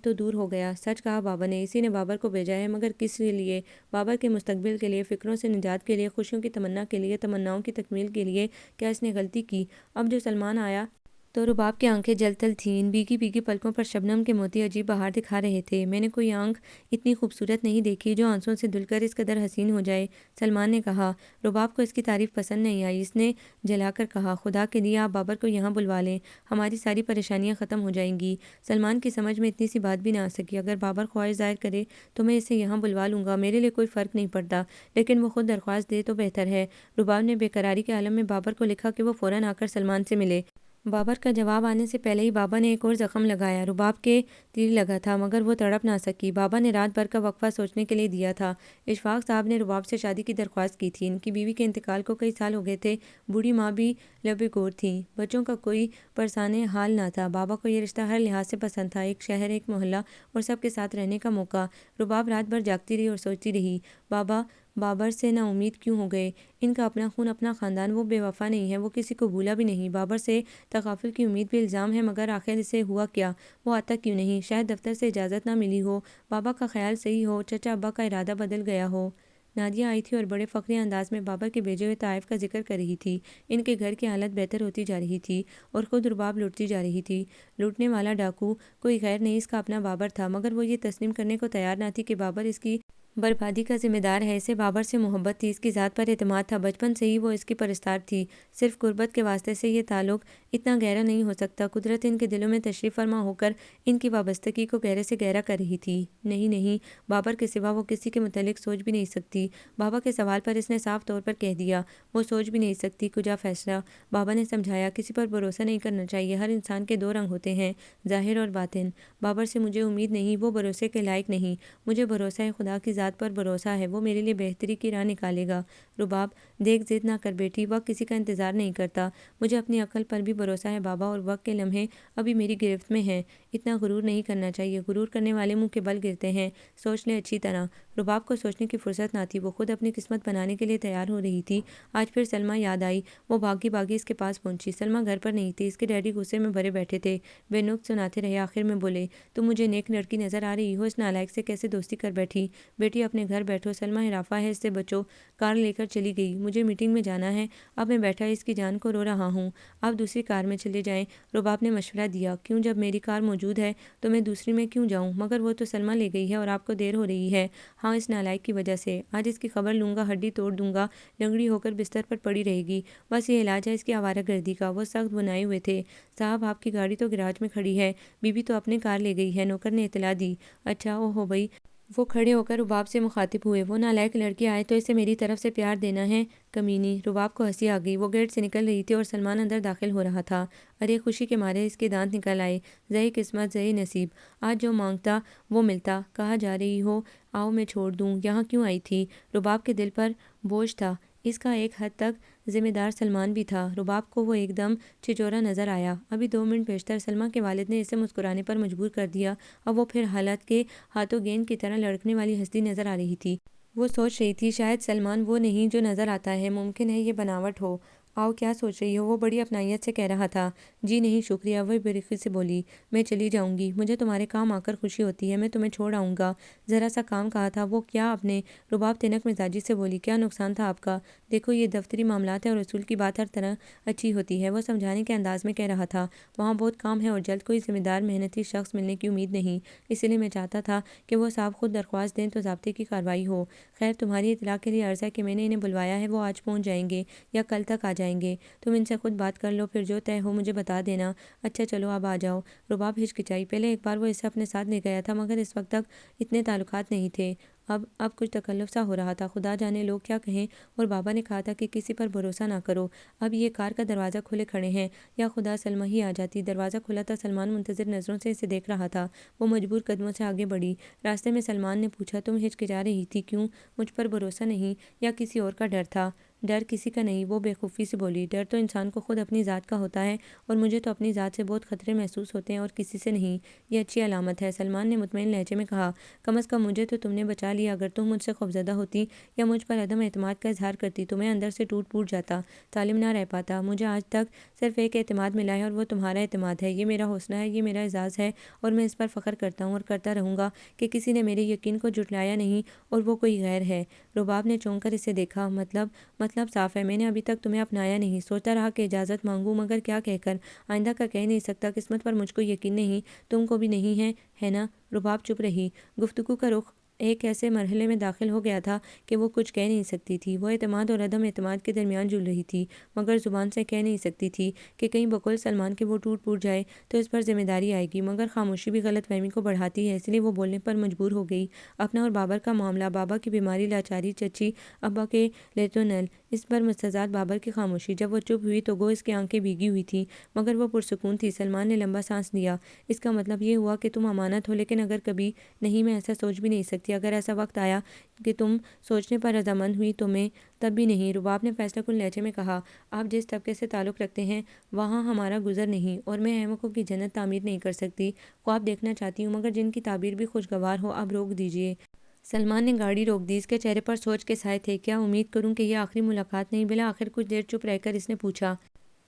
تو دور ہو گیا۔ سچ کہا بابا نے، اسی نے بابر کو بھیجا ہے، مگر کس کے لیے؟ بابر کے مستقبل کے لیے، فکروں سے نجات کے لیے، خوشیوں کی تمنا کے لیے، تمناؤں کی تکمیل کے لیے۔ کیا اس نے غلطی کی؟ اب جو سلمان آیا تو رباب کی آنکھیں جل تل تھیں۔ ان بھیگی بھیگی پلکوں پر شبنم کے موتی عجیب بہار دکھا رہے تھے۔ میں نے کوئی آنکھ اتنی خوبصورت نہیں دیکھی جو آنسوں سے دھل کر اس قدر حسین ہو جائے، سلمان نے کہا۔ رباب کو اس کی تعریف پسند نہیں آئی۔ اس نے جھلا کر کہا، خدا کے لیے آپ بابر کو یہاں بلوا لیں، ہماری ساری پریشانیاں ختم ہو جائیں گی۔ سلمان کی سمجھ میں اتنی سی بات بھی نہ آ سکی۔ اگر بابر خواہش ظاہر کرے تو میں اسے یہاں بلوا لوں گا، میرے لیے کوئی فرق نہیں پڑتا، لیکن وہ خود درخواست دے تو بہتر ہے۔ رباب نے بے قراری کے عالم میں بابر کو لکھا کہ وہ فوراً آ کر سلمان سے ملے۔ بابر کا جواب آنے سے پہلے ہی بابا نے ایک اور زخم لگایا۔ رباب کے تیر لگا تھا مگر وہ تڑپ نہ سکی۔ بابا نے رات بھر کا وقفہ سوچنے کے لیے دیا تھا۔ اشفاق صاحب نے رباب سے شادی کی درخواست کی تھی۔ ان کی بیوی کے انتقال کو کئی سال ہو گئے تھے۔ بوڑھی ماں بھی لبِ گور تھیں۔ بچوں کا کوئی پرسانِ حال نہ تھا۔ بابا کو یہ رشتہ ہر لحاظ سے پسند تھا، ایک شہر، ایک محلہ اور سب کے ساتھ رہنے کا موقع۔ رباب رات بھر جاگتی رہی اور سوچتی رہی، بابا بابر سے نا امید کیوں ہو گئے؟ ان کا اپنا خون، اپنا خاندان، وہ بے وفا نہیں ہے، وہ کسی کو بھولا بھی نہیں۔ بابر سے تغافل کی امید بھی الزام ہے، مگر آخر اسے ہوا کیا؟ وہ آتا کیوں نہیں؟ شاید دفتر سے اجازت نہ ملی ہو، بابا کا خیال صحیح ہو، چچا ابا کا ارادہ بدل گیا ہو۔ نادیہ آئی تھی اور بڑے فخری انداز میں بابر کے بھیجے ہوئے تحائف کا ذکر کر رہی تھی۔ ان کے گھر کی حالت بہتر ہوتی جا رہی تھی اور خود رباب لوٹتی جا رہی تھی۔ لوٹنے والا ڈاکو کوئی غیر نہیں، اس کا اپنا بابر تھا، مگر وہ یہ تسلیم کرنے کو تیار نہ تھی کہ بابر اس کی بربادی کا ذمہ دار ہے۔ اسے بابر سے محبت تھی، اس کی ذات پر اعتماد تھا، بچپن سے ہی وہ اس کی پرستار تھی۔ صرف قربت کے واسطے سے یہ تعلق اتنا گہرا نہیں ہو سکتا۔ قدرت ان کے دلوں میں تشریف فرما ہو کر ان کی وابستگی کو گہرے سے گہرا کر رہی تھی۔ نہیں، بابر کے سوا وہ کسی کے متعلق سوچ بھی نہیں سکتی۔ بابا کے سوال پر اس نے صاف طور پر کہہ دیا، وہ سوچ بھی نہیں سکتی۔ کجا فیصلہ؟ بابا نے سمجھایا، کسی پر بھروسہ نہیں کرنا چاہیے، ہر انسان کے دو رنگ ہوتے ہیں، ظاہر اور باطن۔ بابر سے مجھے امید نہیں، وہ بھروسے کے لائق نہیں، مجھے بھروسہ ہے خدا کی ذات ذات پر بھروسہ ہے، وہ میرے لیے بہتری کی راہ نکالے گا۔ رباب: دیکھ، ضد نہ کر بیٹی، وقت کسی کا انتظار نہیں کرتا۔ مجھے اپنی عقل پر بھی بھروسہ ہے بابا، اور وقت کے لمحے ابھی میری گرفت میں ہیں۔ اتنا غرور نہیں کرنا چاہیے، غرور کرنے والے منہ کے بل گرتے ہیں۔ سوچ لے اچھی طرح۔ رباب کو سوچنے کی فرصت نہ تھی، وہ خود اپنی قسمت بنانے کے لیے تیار ہو رہی تھی۔ آج پھر سلمیٰ یاد آئی۔ وہ بھاگی بھاگی اس کے پاس پہنچی۔ سلمیٰ گھر پر نہیں تھی، اس کے ڈیڈی غصے میں بھرے بیٹھے تھے، بے نقط سناتے رہے، آخر میں بولے، تم مجھے نیک لڑکی نظر آ رہی ہو؟ اس نالائق سے کیسے دوستی کر بیٹھی؟ بیٹی اپنے گھر بیٹھو، سلمیٰ ہرافہ ہے، اس سے بچو۔ کار لے کر چلی گئی۔ مجھے میٹنگ میں جانا ہے، اب میں بیٹھا اس کی جان کو رو رہا ہوں، آپ دوسری کار میں چلے جائیں۔ رباب نے مشورہ دیا، کیوں؟ جب میری کار موجود ہے تو میں دوسری میں کیوں جاؤں؟ مگر وہ تو سلمیٰ لے گئی ہے اور آپ کو دیر ہو رہی ہے۔ ہاں، اس نالائق کی وجہ سے۔ آج اس کی خبر لوں گا، ہڈی توڑ دوں گا، لنگڑی ہو کر بستر پر پڑی رہے گی۔ بس یہ علاج ہے اس کی آوارہ گردی کا۔ وہ سخت بنائے ہوئے تھے۔ صاحب، آپ کی گاڑی تو گراج میں کھڑی ہے، بی بی تو اپنے کار لے گئی ہے، نوکر نے اطلاع دی۔ اچھا، او ہو بھئی۔ وہ کھڑے ہو کر رباب سے مخاطب ہوئے، وہ نالائق لڑکی آئے تو اسے میری طرف سے پیار دینا ہے، کمینی۔ رباب کو ہنسی آ گئی۔ وہ گیٹ سے نکل رہی تھی اور سلمان اندر داخل ہو رہا تھا۔ ارے، خوشی کے مارے اس کے دانت نکل آئے۔ زہی قسمت، زہی نصیب، آج جو مانگتا وہ ملتا۔ کہاں جا رہی ہو؟ آؤ میں چھوڑ دوں۔ یہاں کیوں آئی تھی؟ رباب کے دل پر بوجھ تھا، اس کا ایک حد تک ذمہ دار سلمان بھی تھا۔ رباب کو وہ ایک دم چچورا نظر آیا۔ ابھی 2 منٹ پیشتر سلمیٰ کے والد نے اسے مسکرانے پر مجبور کر دیا، اب وہ پھر حالت کے ہاتھوں گیند کی طرح لڑکنے والی ہستی نظر آ رہی تھی۔ وہ سوچ رہی تھی، شاید سلمان وہ نہیں جو نظر آتا ہے، ممکن ہے یہ بناوٹ ہو۔ آؤ، کیا سوچ رہی ہو؟ وہ بڑی اپنائیت سے کہہ رہا تھا۔ جی نہیں شکریہ، وہ بے رخی سے بولی، میں چلی جاؤں گی، مجھے تمہارے کام آ کر خوشی ہوتی ہے، میں تمہیں چھوڑ آؤں گا۔ ذرا سا کام کہا تھا، وہ کیا اپنے؟ رباب تنک مزاجی سے بولی، کیا نقصان تھا آپ کا؟ دیکھو، یہ دفتری معاملات ہے اور اصول کی بات ہر طرح اچھی ہوتی ہے، وہ سمجھانے کے انداز میں کہہ رہا تھا۔ وہاں بہت کام ہے اور جلد کوئی ذمہ دار محنتی شخص ملنے کی امید نہیں، اسی لیے میں چاہتا تھا کہ وہ صاحب خود درخواست دیں تو ضابطے کی کارروائی ہو۔ خیر، تمہاری اطلاع کے لیے عرض ہے کہ میں نے انہیں بلوایا ہے، وہ آج پہنچ جائیں گے یا کل تک آ جائیں گے۔ تم ان سے خود بات کر لو، پھر جو طے ہو مجھے بتا دینا۔ اچھا چلو، اب آ جاؤ۔ رباب ہچکچائی۔ پہلے ایک بار وہ اسے اپنے ساتھ لے گیا تھا، مگر اس وقت تک اتنے تعلقات نہیں تھے۔ اب کچھ تکلف سا ہو رہا تھا، خدا جانے لوگ کیا کہیں، اور بابا نے کہا تھا کہ کسی پر بھروسہ نہ کرو۔ اب یہ کار کا دروازہ کھلے کھڑے ہیں، یا خدا سلمیٰ ہی آ جاتی۔ دروازہ کھلا تھا، سلمان منتظر نظروں سے اسے دیکھ رہا تھا۔ وہ مجبور قدموں سے آگے بڑھی۔ راستے میں سلمان نے پوچھا، تم ہچکچا رہی تھی کیوں؟ مجھ پر بھروسہ نہیں یا کسی اور کا ڈر تھا؟ ڈر کسی کا نہیں، وہ بے خوفی سے بولی، ڈر تو انسان کو خود اپنی ذات کا ہوتا ہے، اور مجھے تو اپنی ذات سے بہت خطرے محسوس ہوتے ہیں اور کسی سے نہیں۔ یہ اچھی علامت ہے، سلمان نے مطمئن لہجے میں کہا، کم از کم مجھے تو تم نے بچا لیا، اگر تم مجھ سے خوفزدہ ہوتی یا مجھ پر عدم اعتماد کا اظہار کرتی تو میں اندر سے ٹوٹ پھوٹ جاتا، سالم نہ رہ پاتا۔ مجھے آج تک صرف ایک اعتماد ملا ہے اور وہ تمہارا اعتماد ہے، یہ میرا حوصلہ ہے، یہ میرا اعزاز ہے، اور میں اس پر فخر کرتا ہوں اور کرتا رہوں گا کہ کسی نے میرے یقین کو جھٹلایا نہیں اور وہ کوئی غیر ہے۔ رباب نے چونک کر اسے دیکھا۔ مطلب صاف ہے، میں نے ابھی تک تمہیں اپنایا نہیں، سوچتا رہا کہ اجازت مانگوں، مگر کیا کہہ کر؟ آئندہ کا کہہ نہیں سکتا، قسمت پر مجھ کو یقین نہیں، تم کو بھی نہیں ہے نا؟ رباب چپ رہی۔ گفتگو کا رخ ایک ایسے مرحلے میں داخل ہو گیا تھا کہ وہ کچھ کہہ نہیں سکتی تھی۔ وہ اعتماد اور عدم اعتماد کے درمیان جھول رہی تھی، مگر زبان سے کہہ نہیں سکتی تھی کہ کہیں بقول سلمان کے وہ ٹوٹ پھوٹ جائے تو اس پر ذمہ داری آئے گی، مگر خاموشی بھی غلط فہمی کو بڑھاتی ہے، اس لیے وہ بولنے پر مجبور ہو گئی۔ اپنا اور بابر کا معاملہ، بابا کی بیماری، لاچاری، چچی ابا کے لیٹونل، اس پر مستضاد بابر کی خاموشی۔ جب وہ چپ ہوئی تو گو اس کی آنکھیں بھیگی ہوئی تھیں، مگر وہ پرسکون تھی۔ سلمان نے لمبا سانس لیا۔ اس کا مطلب یہ ہوا کہ تم امانت ہو، لیکن اگر کبھی نہیں، میں ایسا سوچ بھی نہیں سکتی، اگر ایسا وقت آیا کہ تم سوچنے پر رضامند ہوئی تو میں تب بھی نہیں۔ رباب نے فیصلہ کن لہجے میں کہا، آپ جس طبقے سے تعلق رکھتے ہیں وہاں ہمارا گزر نہیں، اور میں احمقوں کی جنت تعمیر نہیں کر سکتی۔ خواب دیکھنا چاہتی ہوں، مگر جن کی تعبیر بھی خوشگوار ہو، اب روک دیجیے۔ سلمان نے گاڑی روک دی۔ اس کے چہرے پر سوچ کے سائے تھے۔ کیا امید کروں کہ یہ آخری ملاقات نہیں؟ بالآخر کچھ دیر چپ رہ کر اس نے پوچھا،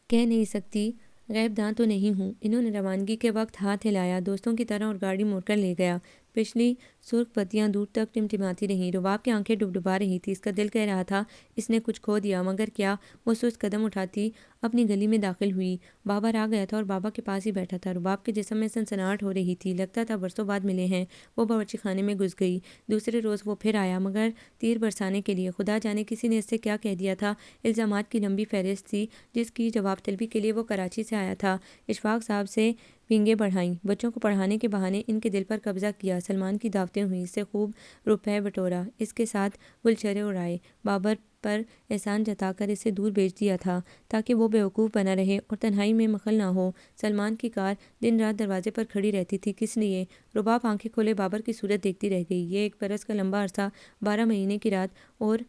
کہہ نہیں سکتی، غیب داں تو نہیں ہوں؟ انہوں نے روانگی کے وقت ہاتھ ہلایا دوستوں کی طرح اور گاڑی موڑ کر لے گیا۔ پچھلی سرخ بتیاں دور تک ٹمٹماتی رہیں۔ رباب کی آنکھیں ڈبڈبا رہی تھی، اس کا دل کہہ رہا تھا اس نے کچھ کھو دیا، مگر کیا؟ وہ سست قدم اٹھاتی اپنی گلی میں داخل ہوئی۔ بابر آ گیا تھا اور بابا کے پاس ہی بیٹھا تھا۔ رباب کے جسم میں سنسناہٹ ہو رہی تھی، لگتا تھا برسوں بعد ملے ہیں۔ وہ باورچی خانے میں گھس گئی۔ دوسرے روز وہ پھر آیا، مگر تیر برسانے کے لیے۔ خدا جانے کسی نے اس سے کیا کہہ دیا تھا۔ الزامات کی لمبی فہرست تھی جس کی جواب طلبی کے لیے وہ کراچی سے آیا تھا۔ اشفاق صاحب سے پینگیں بڑھائیں، بچوں کو پڑھانے کے بہانے ان کے دل پر قبضہ کیا۔ سلمان کی دعوتیں ہوئیں، اس سے خوب روپے بٹورا، اس کے ساتھ گلچرے اڑائے، بابر پر احسان جتا کر اسے دور بھیج دیا تھا تاکہ وہ بیوقوف بنا رہے اور تنہائی میں مخل نہ ہو۔ سلمان کی کار دن رات دروازے پر کھڑی رہتی تھی، کس لیے؟ رباب آنکھیں کھولے بابر کی صورت دیکھتی رہ گئی۔ یہ 1 برس کا لمبا عرصہ، 12 مہینے کی رات اور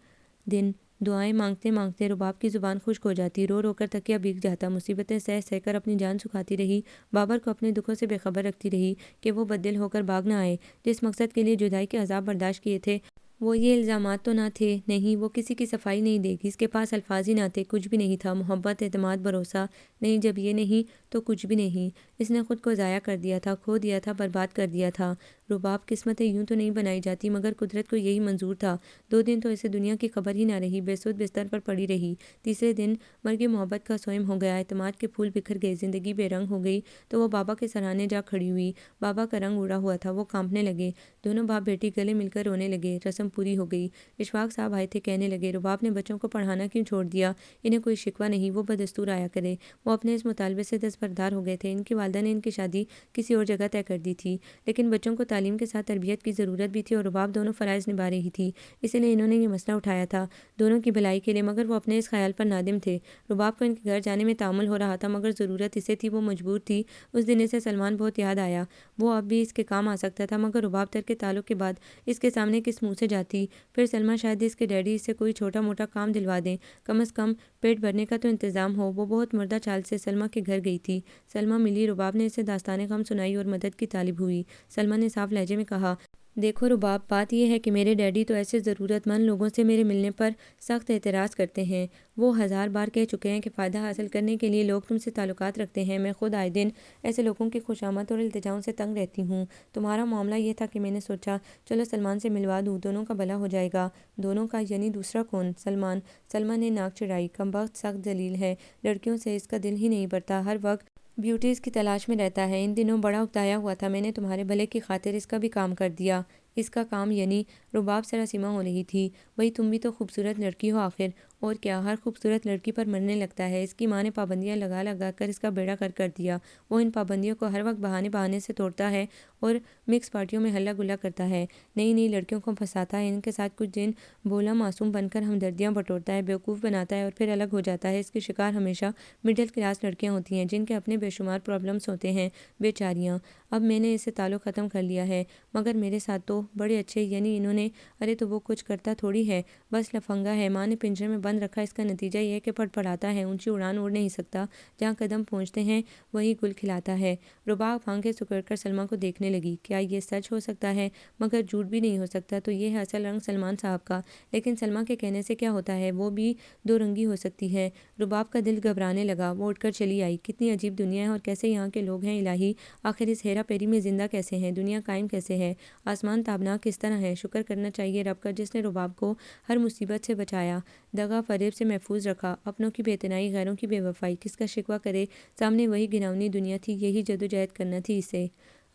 دن، دعائیں مانگتے مانگتے رباب کی زبان خشک ہو جاتی، رو رو کر تکیہ بھیگ جاتا، مصیبتیں سہ سہ کر اپنی جان سکھاتی رہی، بابر کو اپنے دکھوں سے بے خبر رکھتی رہی کہ وہ بددل ہو کر بھاگ نہ آئے۔ جس مقصد کے لیے جدائی کے عذاب برداشت کیے تھے وہ یہ الزامات تو نہ تھے، نہیں وہ کسی کی صفائی نہیں دے گی، اس کے پاس الفاظ ہی نہ تھے، کچھ بھی نہیں تھا، محبت، اعتماد، بھروسہ نہیں، جب یہ نہیں تو کچھ بھی نہیں۔ اس نے خود کو ضائع کر دیا تھا، کھو دیا تھا، برباد کر دیا تھا۔ رباب، قسمتیں یوں تو نہیں بنائی جاتی، مگر قدرت کو یہی منظور تھا۔ 2 دن تو اسے دنیا کی خبر ہی نہ رہی، بے سود بستر پر پڑی رہی۔ تیسرے دن مرگ محبت کا سوئم ہو گیا، اعتماد کے پھول بکھر گئے، زندگی بے رنگ ہو گئی تو وہ بابا کے سراہنے جا کھڑی ہوئی۔ بابا کا رنگ اڑا ہوا تھا، وہ کانپنے لگے، دونوں باپ بیٹی گلے مل کر رونے لگے، رسم پوری ہو گئی۔ اشفاق صاحب آئے تھے، کہنے لگے رباب نے بچوں کو پڑھانا کیوں چھوڑ دیا؟ انہیں کوئی شکوہ نہیں، وہ بدستور آیا کرے۔ وہ اپنے اس مطالبے سے دستبردار ہو گئے تھے۔ ان کی والدہ نے ان کی شادی کسی اور جگہ طے کر دی تھی، لیکن بچوں کو تعلیم کے ساتھ تربیت کی ضرورت بھی تھی اور رباب دونوں فرائض نبھا رہی تھی، اسی لیے انہوں نے یہ مسئلہ اٹھایا تھا، دونوں کی بھلائی کے لیے، مگر وہ اپنے اس خیال پر نادم تھے۔ رباب کو ان کے گھر جانے میں تامل ہو رہا تھا، مگر ضرورت اسے تھی، وہ مجبور تھی۔ اس دن اسے سلمان بہت یاد آیا، وہ اب بھی اس کے کام آ سکتا تھا، مگر رباب ترک تعلق کے بعد اس کے سامنے کس منہ سے جاتی؟ پھر سلمہ، شاید اس کے ڈیڈی اس سے کوئی چھوٹا موٹا کام دلوا دیں، کم از کم پیٹ بھرنے کا تو انتظام ہو۔ وہ بہت مردہ چال سے سلمہ کے گھر گئی تھی، سلمہ ملی، رباب نے اسے داستان غم سنائی اور مدد کی طالب ہوئی۔ سلمہ نے صاف لہجے میں کہا، دیکھو رباب، بات یہ ہے کہ میرے ڈیڈی تو ایسے ضرورت مند لوگوں سے میرے ملنے پر سخت اعتراض کرتے ہیں۔ وہ 1000 بار کہہ چکے ہیں کہ فائدہ حاصل کرنے کے لیے لوگ تم سے تعلقات رکھتے ہیں۔ میں خود آئے دن ایسے لوگوں کی خوشامد اور التجاؤں سے تنگ رہتی ہوں۔ تمہارا معاملہ یہ تھا کہ میں نے سوچا چلو سلمان سے ملوا دوں، دونوں کا بھلا ہو جائے گا۔ دونوں کا یعنی دوسرا کون؟ سلمان۔ سلمہ نے ناک چڑھائی، کمبخت سخت ذلیل ہے، لڑکیوں سے اس کا دل ہی نہیں بھرتا، ہر وقت بیوٹیز کی تلاش میں رہتا ہے، ان دنوں بڑا اکتایا ہوا تھا، میں نے تمہارے بھلے کی خاطر اس کا بھی کام کر دیا۔ اس کا کام یعنی؟ رباب سراسیمہ ہو رہی تھی، وہی تم بھی تو خوبصورت لڑکی ہو آخر، اور کیا ہر خوبصورت لڑکی پر مرنے لگتا ہے؟ اس کی ماں نے پابندیاں لگا لگا کر اس کا بیڑا کر دیا، وہ ان پابندیوں کو ہر وقت بہانے سے توڑتا ہے اور مکس پارٹیوں میں ہلا گلا کرتا ہے، نئی نئی لڑکیوں کو پھنساتا ہے، ان کے ساتھ کچھ دن بولا معصوم بن کر ہمدردیاں بٹورتا ہے، بیوقوف بناتا ہے اور پھر الگ ہو جاتا ہے۔ اس کی شکار ہمیشہ مڈل کلاس لڑکیاں ہوتی ہیں جن کے اپنے بے شمار پرابلمز ہوتے ہیں، بیچاریاں۔ اب میں نے اس سے تعلق ختم کر لیا ہے، مگر میرے ساتھ تو بڑے اچھے، یعنی انہوں نے، ارے تو وہ کچھ کرتا تھوڑی ہے، بس لفنگا ہے، ماں نے پنجرے میں بند رکھا، اس کا نتیجہ یہ ہے کہ پڑپڑاتا ہے، اونچی اڑان اڑ نہیں سکتا، جہاں قدم پہنچتے ہیں وہیں گل کھلاتا ہے۔ رباب آنکھیں سکڑ کر سلمہ کو دیکھنے لگی، کیا یہ سچ ہو سکتا ہے؟ مگر جھوٹ بھی نہیں ہو سکتا، تو یہ ہے اصل رنگ سلمان صاحب کا، لیکن سلمہ کے کہنے سے کیا ہوتا ہے، وہ بھی 2 رنگی ہو سکتی ہے۔ رباب کا دل گھبرانے لگا، وہ اٹھ کر چلی آئی، کتنی عجیب دنیا ہے اور کیسے یہاں کے لوگ ہیں، الہی آخر اس ہیرا پھیری میں زندہ کیسے ہیں، دنیا قائم کیسے ہے، آسمان تابناک کس طرح ہے۔ شکر کرنا چاہیے رب کا جس نے رباب کو ہر مصیبت سے بچایا، دغا فریب سے محفوظ رکھا، اپنوں کی بے اعتنائی، غیروں کی بے وفائی، کس کا شکوہ کرے، سامنے وہی گھناؤنی دنیا تھی، یہی جدوجہد کرنا تھی اسے۔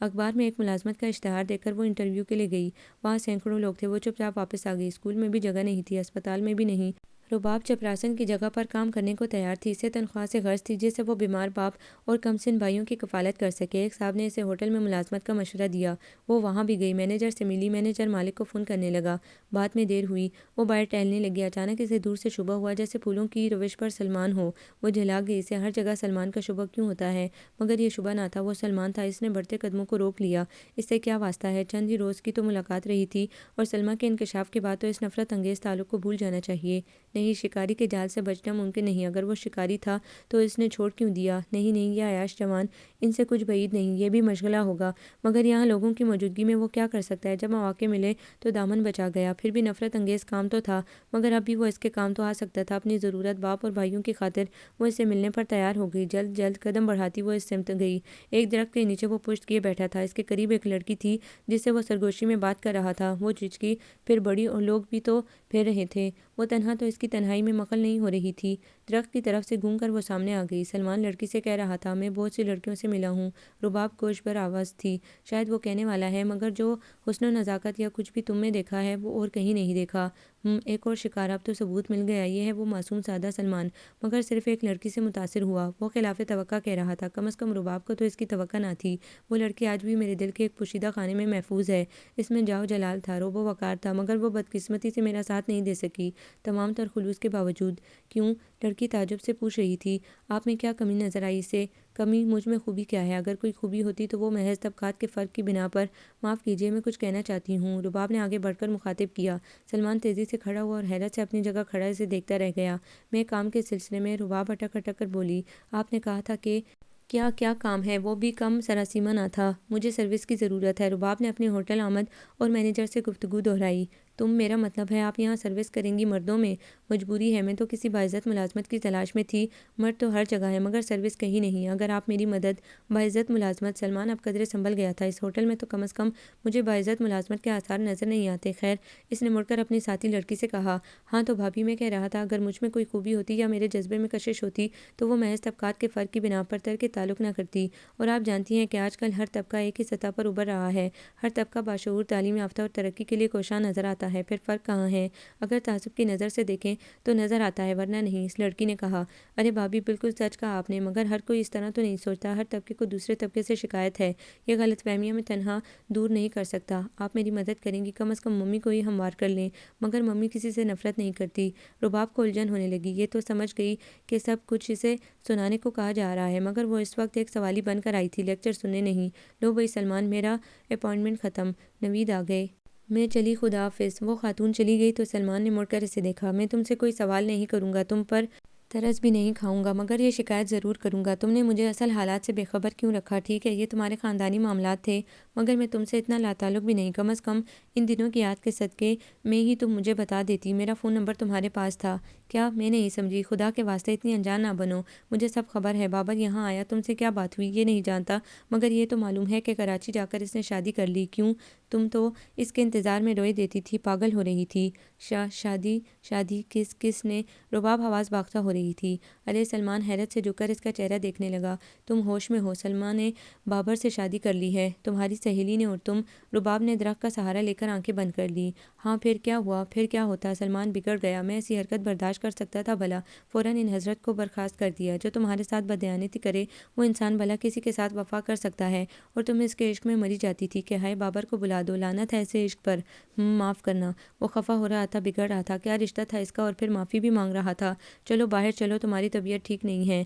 اخبار میں ایک ملازمت کا اشتہار دیکھ کر وہ انٹرویو کے لیے گئی، وہاں سینکڑوں لوگ تھے، وہ چپ چاپ واپس آ گئی، اسکول میں بھی جگہ نہیں تھی، اسپتال میں بھی نہیں۔ رباب چپراسن کی جگہ پر کام کرنے کو تیار تھی، اسے تنخواہ سے غرض تھی جس سے وہ بیمار باپ اور کمسن بھائیوں کی کفالت کر سکے۔ ایک صاحب نے اسے ہوٹل میں ملازمت کا مشورہ دیا، وہ وہاں بھی گئی، مینیجر سے ملی، مینیجر مالک کو فون کرنے لگا، بات میں دیر ہوئی، وہ باہر ٹہلنے لگی، اچانک اسے دور سے شبہ ہوا جیسے پھولوں کی روش پر سلمان ہو، وہ جھلا گئی، اسے ہر جگہ سلمان کا شبہ کیوں ہوتا ہے، مگر یہ شبہ نہ تھا، وہ سلمان تھا۔ اس نے بڑھتے قدموں کو روک لیا، اس سے کیا واسطہ ہے، چند ہی روز کی تو ملاقات رہی تھی، اور سلمہ کے انکشاف کے بعد تو اس نفرت انگیز تعلق کو بھول جانا چاہیے۔ نہیں، شکاری کے جال سے بچنا ممکن نہیں، اگر وہ شکاری تھا تو اس نے چھوڑ کیوں دیا؟ نہیں نہیں، یہ عیاش جوان، ان سے کچھ بعید نہیں، یہ بھی مشغلہ ہوگا، مگر یہاں لوگوں کی موجودگی میں وہ کیا کر سکتا ہے، جب مواقع ملے تو دامن بچا گیا، پھر بھی نفرت انگیز کام تو تھا، مگر اب بھی وہ اس کے کام تو آ سکتا تھا، اپنی ضرورت، باپ اور بھائیوں کی خاطر وہ اس سے ملنے پر تیار ہو گئی، جلد جلد قدم بڑھاتی وہ اس سمت گئی، ایک درخت کے نیچے وہ پشت کیے بیٹھا تھا، اس کے قریب ایک لڑکی تھی جس سے وہ سرگوشی میں بات کر رہا تھا، وہ چچکی، پھر بڑی، اور لوگ بھی تو پھر رہے تھے، وہ تنہا تو اس کی تنہائی میں مخل نہیں ہو رہی تھی، درخت کی طرف سے گھوم کر وہ سامنے آ گئی۔ سلمان لڑکی سے کہہ رہا تھا، میں بہت سی لڑکیوں سے ملا ہوں۔ رباب گوش بر آواز تھی۔ شاید وہ کہنے والا ہے، مگر جو حسن و نزاکت یا کچھ بھی تم میں دیکھا ہے وہ اور کہیں نہیں دیکھا۔ ایک اور شکار، اب تو ثبوت مل گیا۔ یہ ہے وہ معصوم سادہ سلمان، مگر صرف ایک لڑکی سے متاثر ہوا۔ وہ خلاف توقع کہہ رہا تھا، کم از کم رباب کو تو اس کی توقع نہ تھی۔ وہ لڑکی آج بھی میرے دل کے ایک پوشیدہ خانے میں محفوظ ہے۔ اس میں جاؤ جلال تھا، روب و وقار تھا، مگر وہ بدقسمتی سے میرا ساتھ نہیں دے سکی، تمام تر خلوص کے باوجود۔ کیوں؟ لڑکی تعجب سے پوچھ رہی تھی۔ آپ میں کیا کمی نظر آئی اسے؟ کمی؟ مجھ میں خوبی کیا ہے؟ اگر کوئی خوبی ہوتی تو وہ محض طبقات کے فرق کی بنا پر۔ معاف کیجیے، میں کچھ کہنا چاہتی ہوں، رباب نے آگے بڑھ کر مخاطب کیا۔ سلمان تیزی سے کھڑا ہوا اور حیرت سے اپنی جگہ کھڑا اسے دیکھتا رہ گیا۔ میں کام کے سلسلے میں، رباب اٹک اٹک کر بولی۔ آپ نے کہا تھا کہ کیا کام ہے؟ وہ بھی کم سراسیمہ نہ تھا۔ مجھے سروس کی ضرورت ہے، رباب نے اپنی ہوٹل آمد اور مینیجر سے گفتگو دہرائی۔ تم؟ میرا مطلب ہے آپ یہاں سروس کریں گی؟ مردوں میں مجبوری ہے، میں تو کسی باعزت ملازمت کی تلاش میں تھی۔ مرد تو ہر جگہ ہے، مگر سروس کہیں نہیں۔ اگر آپ میری مدد۔ باعزت ملازمت؟ سلمان اب قدرے سنبھل گیا تھا۔ اس ہوٹل میں تو کم از کم مجھے باعزت ملازمت کے آثار نظر نہیں آتے۔ خیر، اس نے مڑ کر اپنی ساتھی لڑکی سے کہا۔ ہاں تو بھابھی، میں کہہ رہا تھا، اگر مجھ میں کوئی خوبی ہوتی یا میرے جذبے میں کشش ہوتی تو وہ محض طبقات کے فرق کی بنا پر ترک تعلق نہ کرتی۔ اور آپ جانتی ہیں کہ آج کل ہر طبقہ ایک ہی سطح پر ابھر رہا ہے۔ ہر طبقہ باشعور، تعلیم یافتہ اور ترقی کے لیے کوشاں نظر آتا ہے۔ پھر فرق کہاں ہے؟ اگر تعصب کی نظر سے دیکھیں تو نظر آتا ہے، ورنہ نہیں، اس لڑکی نے کہا۔ ارے بھابھی، بالکل سچ کہا آپ نے، مگر ہر کوئی اس طرح تو نہیں سوچتا۔ ہر طبقے کو دوسرے طبقے سے شکایت ہے۔ یہ غلط فہمیاں میں تنہا دور نہیں کر سکتا۔ آپ میری مدد کریں گی؟ کم از کم ممی کو ہی ہموار کر لیں۔ مگر ممی کسی سے نفرت نہیں کرتی۔ رباب کو الجھن ہونے لگی۔ یہ تو سمجھ گئی کہ سب کچھ اسے سنانے کو کہا جا رہا ہے، مگر وہ اس وقت ایک سوالی بن کر آئی تھی، لیکچر سننے نہیں۔ لو بھئی سلمان، میرا اپائنٹمنٹ ختم، نوید آ گئے۔ میں چلی، خدا حافظ۔ وہ خاتون چلی گئی تو سلمان نے مڑ کر اسے دیکھا۔ میں تم سے کوئی سوال نہیں کروں گا، تم پر ترس بھی نہیں کھاؤں گا، مگر یہ شکایت ضرور کروں گا، تم نے مجھے اصل حالات سے بے خبر کیوں رکھا؟ ٹھیک ہے، یہ تمہارے خاندانی معاملات تھے، مگر میں تم سے اتنا لاتعلق بھی نہیں۔ کم از کم ان دنوں کی یاد کے صدقے میں ہی تم مجھے بتا دیتی۔ میرا فون نمبر تمہارے پاس تھا۔ کیا؟ میں نہیں سمجھی۔ خدا کے واسطے اتنی انجان نہ بنو، مجھے سب خبر ہے۔ بابر یہاں آیا، تم سے کیا بات ہوئی یہ نہیں جانتا، مگر یہ تو معلوم ہے کہ کراچی جا کر اس نے شادی کر لی۔ کیوں؟ تم تو اس کے انتظار میں روئے دیتی تھی، پاگل ہو رہی تھی۔ شادی؟ شادی؟ کس نے؟ رباب حواس باختہ ہو رہی تھی۔ ارے سلمان حیرت سے جھک کر اس کا چہرہ دیکھنے لگا۔ تم ہوش میں ہو؟ سلمان نے بابر سے شادی کر لی ہے؟ تمہاری سہیلی نے اور تم؟ رباب نے درخت کا سہارا لے کر آنکھیں بند کر لی۔ ہاں، پھر کیا ہوا؟ پھر کیا ہوتا؟ سلمان بگڑ گیا۔ میں ایسی حرکت برداشت کر سکتا تھا بھلا؟ فوراً ان حضرت کو برخاست کر دیا۔ جو تمہارے ساتھ بددیانتی کرے وہ انسان بھلا کسی کے ساتھ وفا کر سکتا ہے؟ اور تم اس کے عشق میں مری جاتی تھی کہ ہائے بابر کو بلا دو، لعنت ہے ایسے عشق پر۔ معاف کرنا۔ وہ خفا ہو رہا تھا، بگڑ رہا تھا۔ کیا رشتہ تھا اس کا؟ اور پھر معافی بھی مانگ رہا تھا۔ چلو باہر چلو، تمہاری طبیعت ٹھیک نہیں ہے۔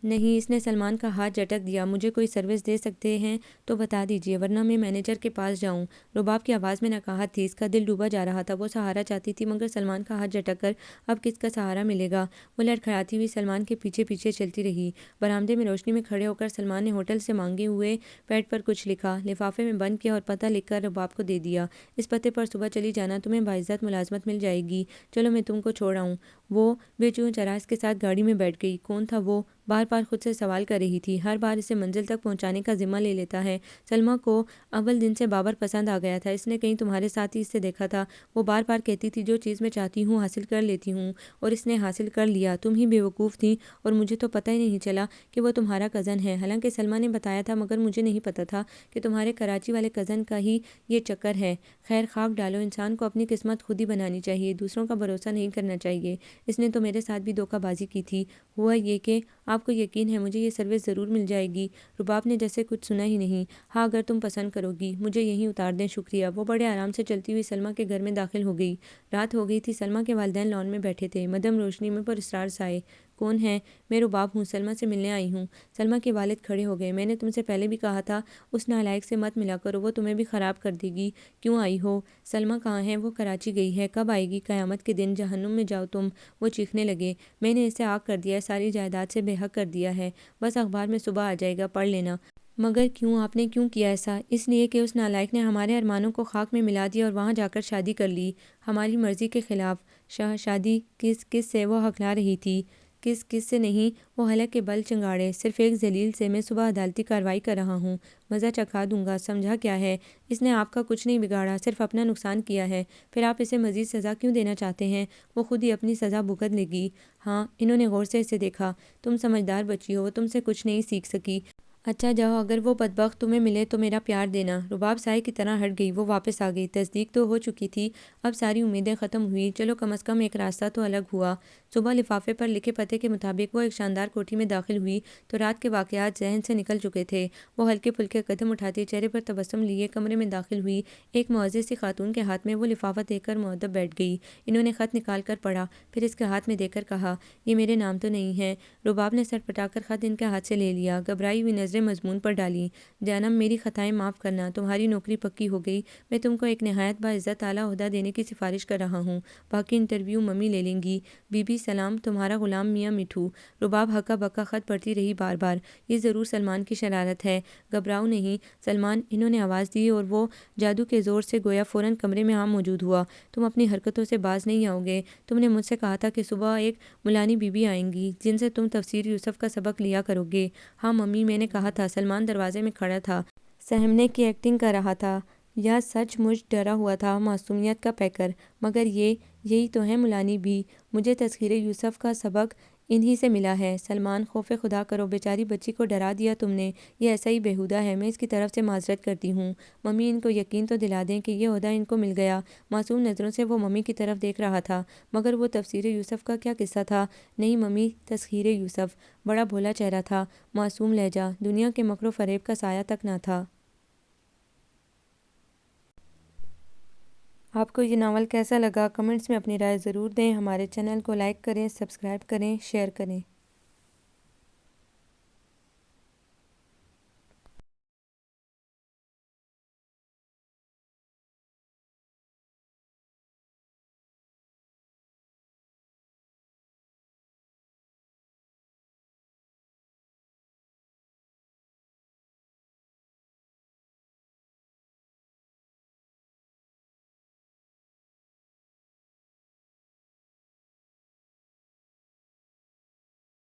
نہیں، اس نے سلمان کا ہاتھ جھٹک دیا۔ مجھے کوئی سروس دے سکتے ہیں تو بتا دیجیے، ورنہ میں مینیجر کے پاس جاؤں۔ رباب کی آواز میں نقاہت تھی، اس کا دل ڈوبا جا رہا تھا۔ وہ سہارا چاہتی تھی، مگر سلمان کا ہاتھ جھٹک کر اب کس کا سہارا ملے گا؟ وہ لڑکھڑاتی ہوئی سلمان کے پیچھے پیچھے چلتی رہی۔ برآمدے میں روشنی میں کھڑے ہو کر سلمان نے ہوٹل سے مانگے ہوئے پیڈ پر کچھ لکھا، لفافے میں بند کیا اور پتہ لکھ کر رباب کو دے دیا۔ اس پتے پر صبح چلی جانا، تمہیں باعزت ملازمت مل جائے گی۔ چلو میں تم کو چھوڑ آؤں۔ وہ بے چوں چراغ کے ساتھ گاڑی میں بیٹھ گئی۔ کون تھا وہ؟ بار بار خود سے سوال کر رہی تھی۔ ہر بار اسے منزل تک پہنچانے کا ذمہ لے لیتا ہے۔ سلمیٰ کو اول دن سے بابر پسند آ گیا تھا، اس نے کہیں تمہارے ساتھ ہی اس سے دیکھا تھا۔ وہ بار بار کہتی تھی جو چیز میں چاہتی ہوں حاصل کر لیتی ہوں، اور اس نے حاصل کر لیا۔ تم ہی بیوقوف تھیں اور مجھے تو پتہ ہی نہیں چلا کہ وہ تمہارا کزن ہے۔ حالانکہ سلمیٰ نے بتایا تھا، مگر مجھے نہیں پتہ تھا کہ تمہارے کراچی والے کزن کا ہی یہ چکر ہے۔ خیر خاک ڈالو، انسان کو اپنی قسمت خود ہی بنانی چاہیے، دوسروں کا بھروسہ نہیں کرنا چاہیے۔ اس نے تو میرے ساتھ بھی دھوکہ بازی کی تھی۔ ہوا یہ کہ آپ کو یقین ہے مجھے یہ سروس ضرور مل جائے گی؟ رباب نے جیسے کچھ سنا ہی نہیں۔ ہاں، اگر تم پسند کرو گی، مجھے یہیں اتار دیں، شکریہ۔ وہ بڑے آرام سے چلتی ہوئی سلمیٰ کے گھر میں داخل ہو گئی۔ رات ہو گئی تھی، سلمیٰ کے والدین لان میں بیٹھے تھے، مدھم روشنی میں پراسرار سائے۔ کون ہے؟ میں رباب ہوں، سلمیٰ سے ملنے آئی ہوں۔ سلمیٰ کے والد کھڑے ہو گئے۔ میں نے تم سے پہلے بھی کہا تھا اس نالائق سے مت ملا کرو، وہ تمہیں بھی خراب کر دے گی۔ کیوں آئی ہو؟ سلمیٰ کہاں ہے؟ وہ کراچی گئی ہے۔ کب آئے گی؟ قیامت کے دن۔ جہنم میں جاؤ تم۔ وہ چیخنے لگے۔ میں نے اسے آگ کر دیا ہے، ساری جائیداد سے بے حق کر دیا ہے۔ بس اخبار میں صبح آ جائے گا، پڑھ لینا۔ مگر کیوں؟ آپ نے کیوں کیا ایسا؟ اس لیے کہ اس نالائق نے ہمارے ارمانوں کو خاک میں ملا دیا اور وہاں جا کر شادی کر لی، ہماری مرضی کے خلاف۔ شادی کس سے؟ وہ ہکلا رہی تھی۔ کس سے نہیں، وہ حلق کے بل چنگاڑے، صرف ایک ذلیل سے میں صبح عدالتی کارروائی کر رہا ہوں، مزہ چکھا دوں گا، سمجھا کیا ہے؟ اس نے آپ کا کچھ نہیں بگاڑا، صرف اپنا نقصان کیا ہے، پھر آپ اسے مزید سزا کیوں دینا چاہتے ہیں؟ وہ خود ہی اپنی سزا بھگت لے گی۔ ہاں، انہوں نے غور سے اسے دیکھا۔ تم سمجھدار بچی ہو، وہ تم سے کچھ نہیں سیکھ سکی۔ اچھا جاؤ، اگر وہ بدبخت تمہیں ملے تو میرا پیار دینا۔ رباب سائے کی طرح ہٹ گئی، وہ واپس آ گئی۔ تصدیق تو ہو چکی تھی، اب ساری امیدیں ختم ہوئی، چلو کم از کم ایک راستہ تو الگ ہوا۔ صبح لفافے پر لکھے پتے کے مطابق وہ ایک شاندار کوٹھی میں داخل ہوئی تو رات کے واقعات ذہن سے نکل چکے تھے۔ وہ ہلکے پھلکے قدم اٹھاتی چہرے پر تبسم لیے کمرے میں داخل ہوئی۔ ایک معزز سی خاتون کے ہاتھ میں وہ لفافہ دے کر مؤدب بیٹھ گئی۔ انہوں نے خط نکال کر پڑھا، پھر اس کے ہاتھ میں دے کر کہا، یہ میرے نام تو نہیں ہے؟ رباب نے سر پٹا کر خط ان کے ہاتھ سے لے لیا، گھبرائی ہوئی نظریں مضمون پر ڈالیں۔ جانم، میری خطائیں معاف کرنا، تمہاری نوکری پکی ہو گئی، میں تم کو ایک نہایت باعزت اعلیٰ عہدہ دینے کی سفارش کر رہا ہوں، باقی انٹرویو ممی لے لیں گی۔ بی بی سلام، تمہارا غلام میاں مٹھو۔ رباب ہکا بکا خط پڑھتی رہی بار بار، یہ ضرور سلمان کی شرارت ہے۔ گھبراؤ نہیں سلمان، انہوں نے آواز دی اور وہ جادو کے زور سے گویا فوراً کمرے میں آ موجود ہوا۔ تم اپنی حرکتوں سے باز نہیں آؤ گے، تم نے مجھ سے کہا تھا کہ صبح ایک ملانی بی بی آئیں گی جن سے تم تفسیر یوسف کا سبق لیا کرو گے۔ ہاں ممی، میں نے کہا تھا۔ سلمان دروازے میں کھڑا تھا، سہمنے کی ایکٹنگ کر رہا تھا یا سچ مچ ڈرا ہوا تھا، معصومیت کا پیکر۔ مگر یہی تو ہے ملانی بھی، مجھے تذکیر یوسف کا سبق انہی سے ملا ہے۔ سلمان، خوف خدا کرو، بیچاری بچی کو ڈرا دیا تم نے، یہ ایسا ہی بیہودہ ہے، میں اس کی طرف سے معذرت کرتی ہوں۔ ممی، ان کو یقین تو دلا دیں کہ یہ عہدہ ان کو مل گیا۔ معصوم نظروں سے وہ ممی کی طرف دیکھ رہا تھا، مگر وہ تفسیر یوسف کا کیا قصہ تھا؟ نہیں ممی، تذکیر یوسف۔ بڑا بھولا چہرہ تھا، معصوم لہجہ، دنیا کے مکر و فریب کا سایہ تک نہ تھا۔ آپ کو یہ ناول کیسا لگا؟ کمنٹس میں اپنی رائے ضرور دیں۔ ہمارے چینل کو لائک کریں، سبسکرائب کریں، شیئر کریں۔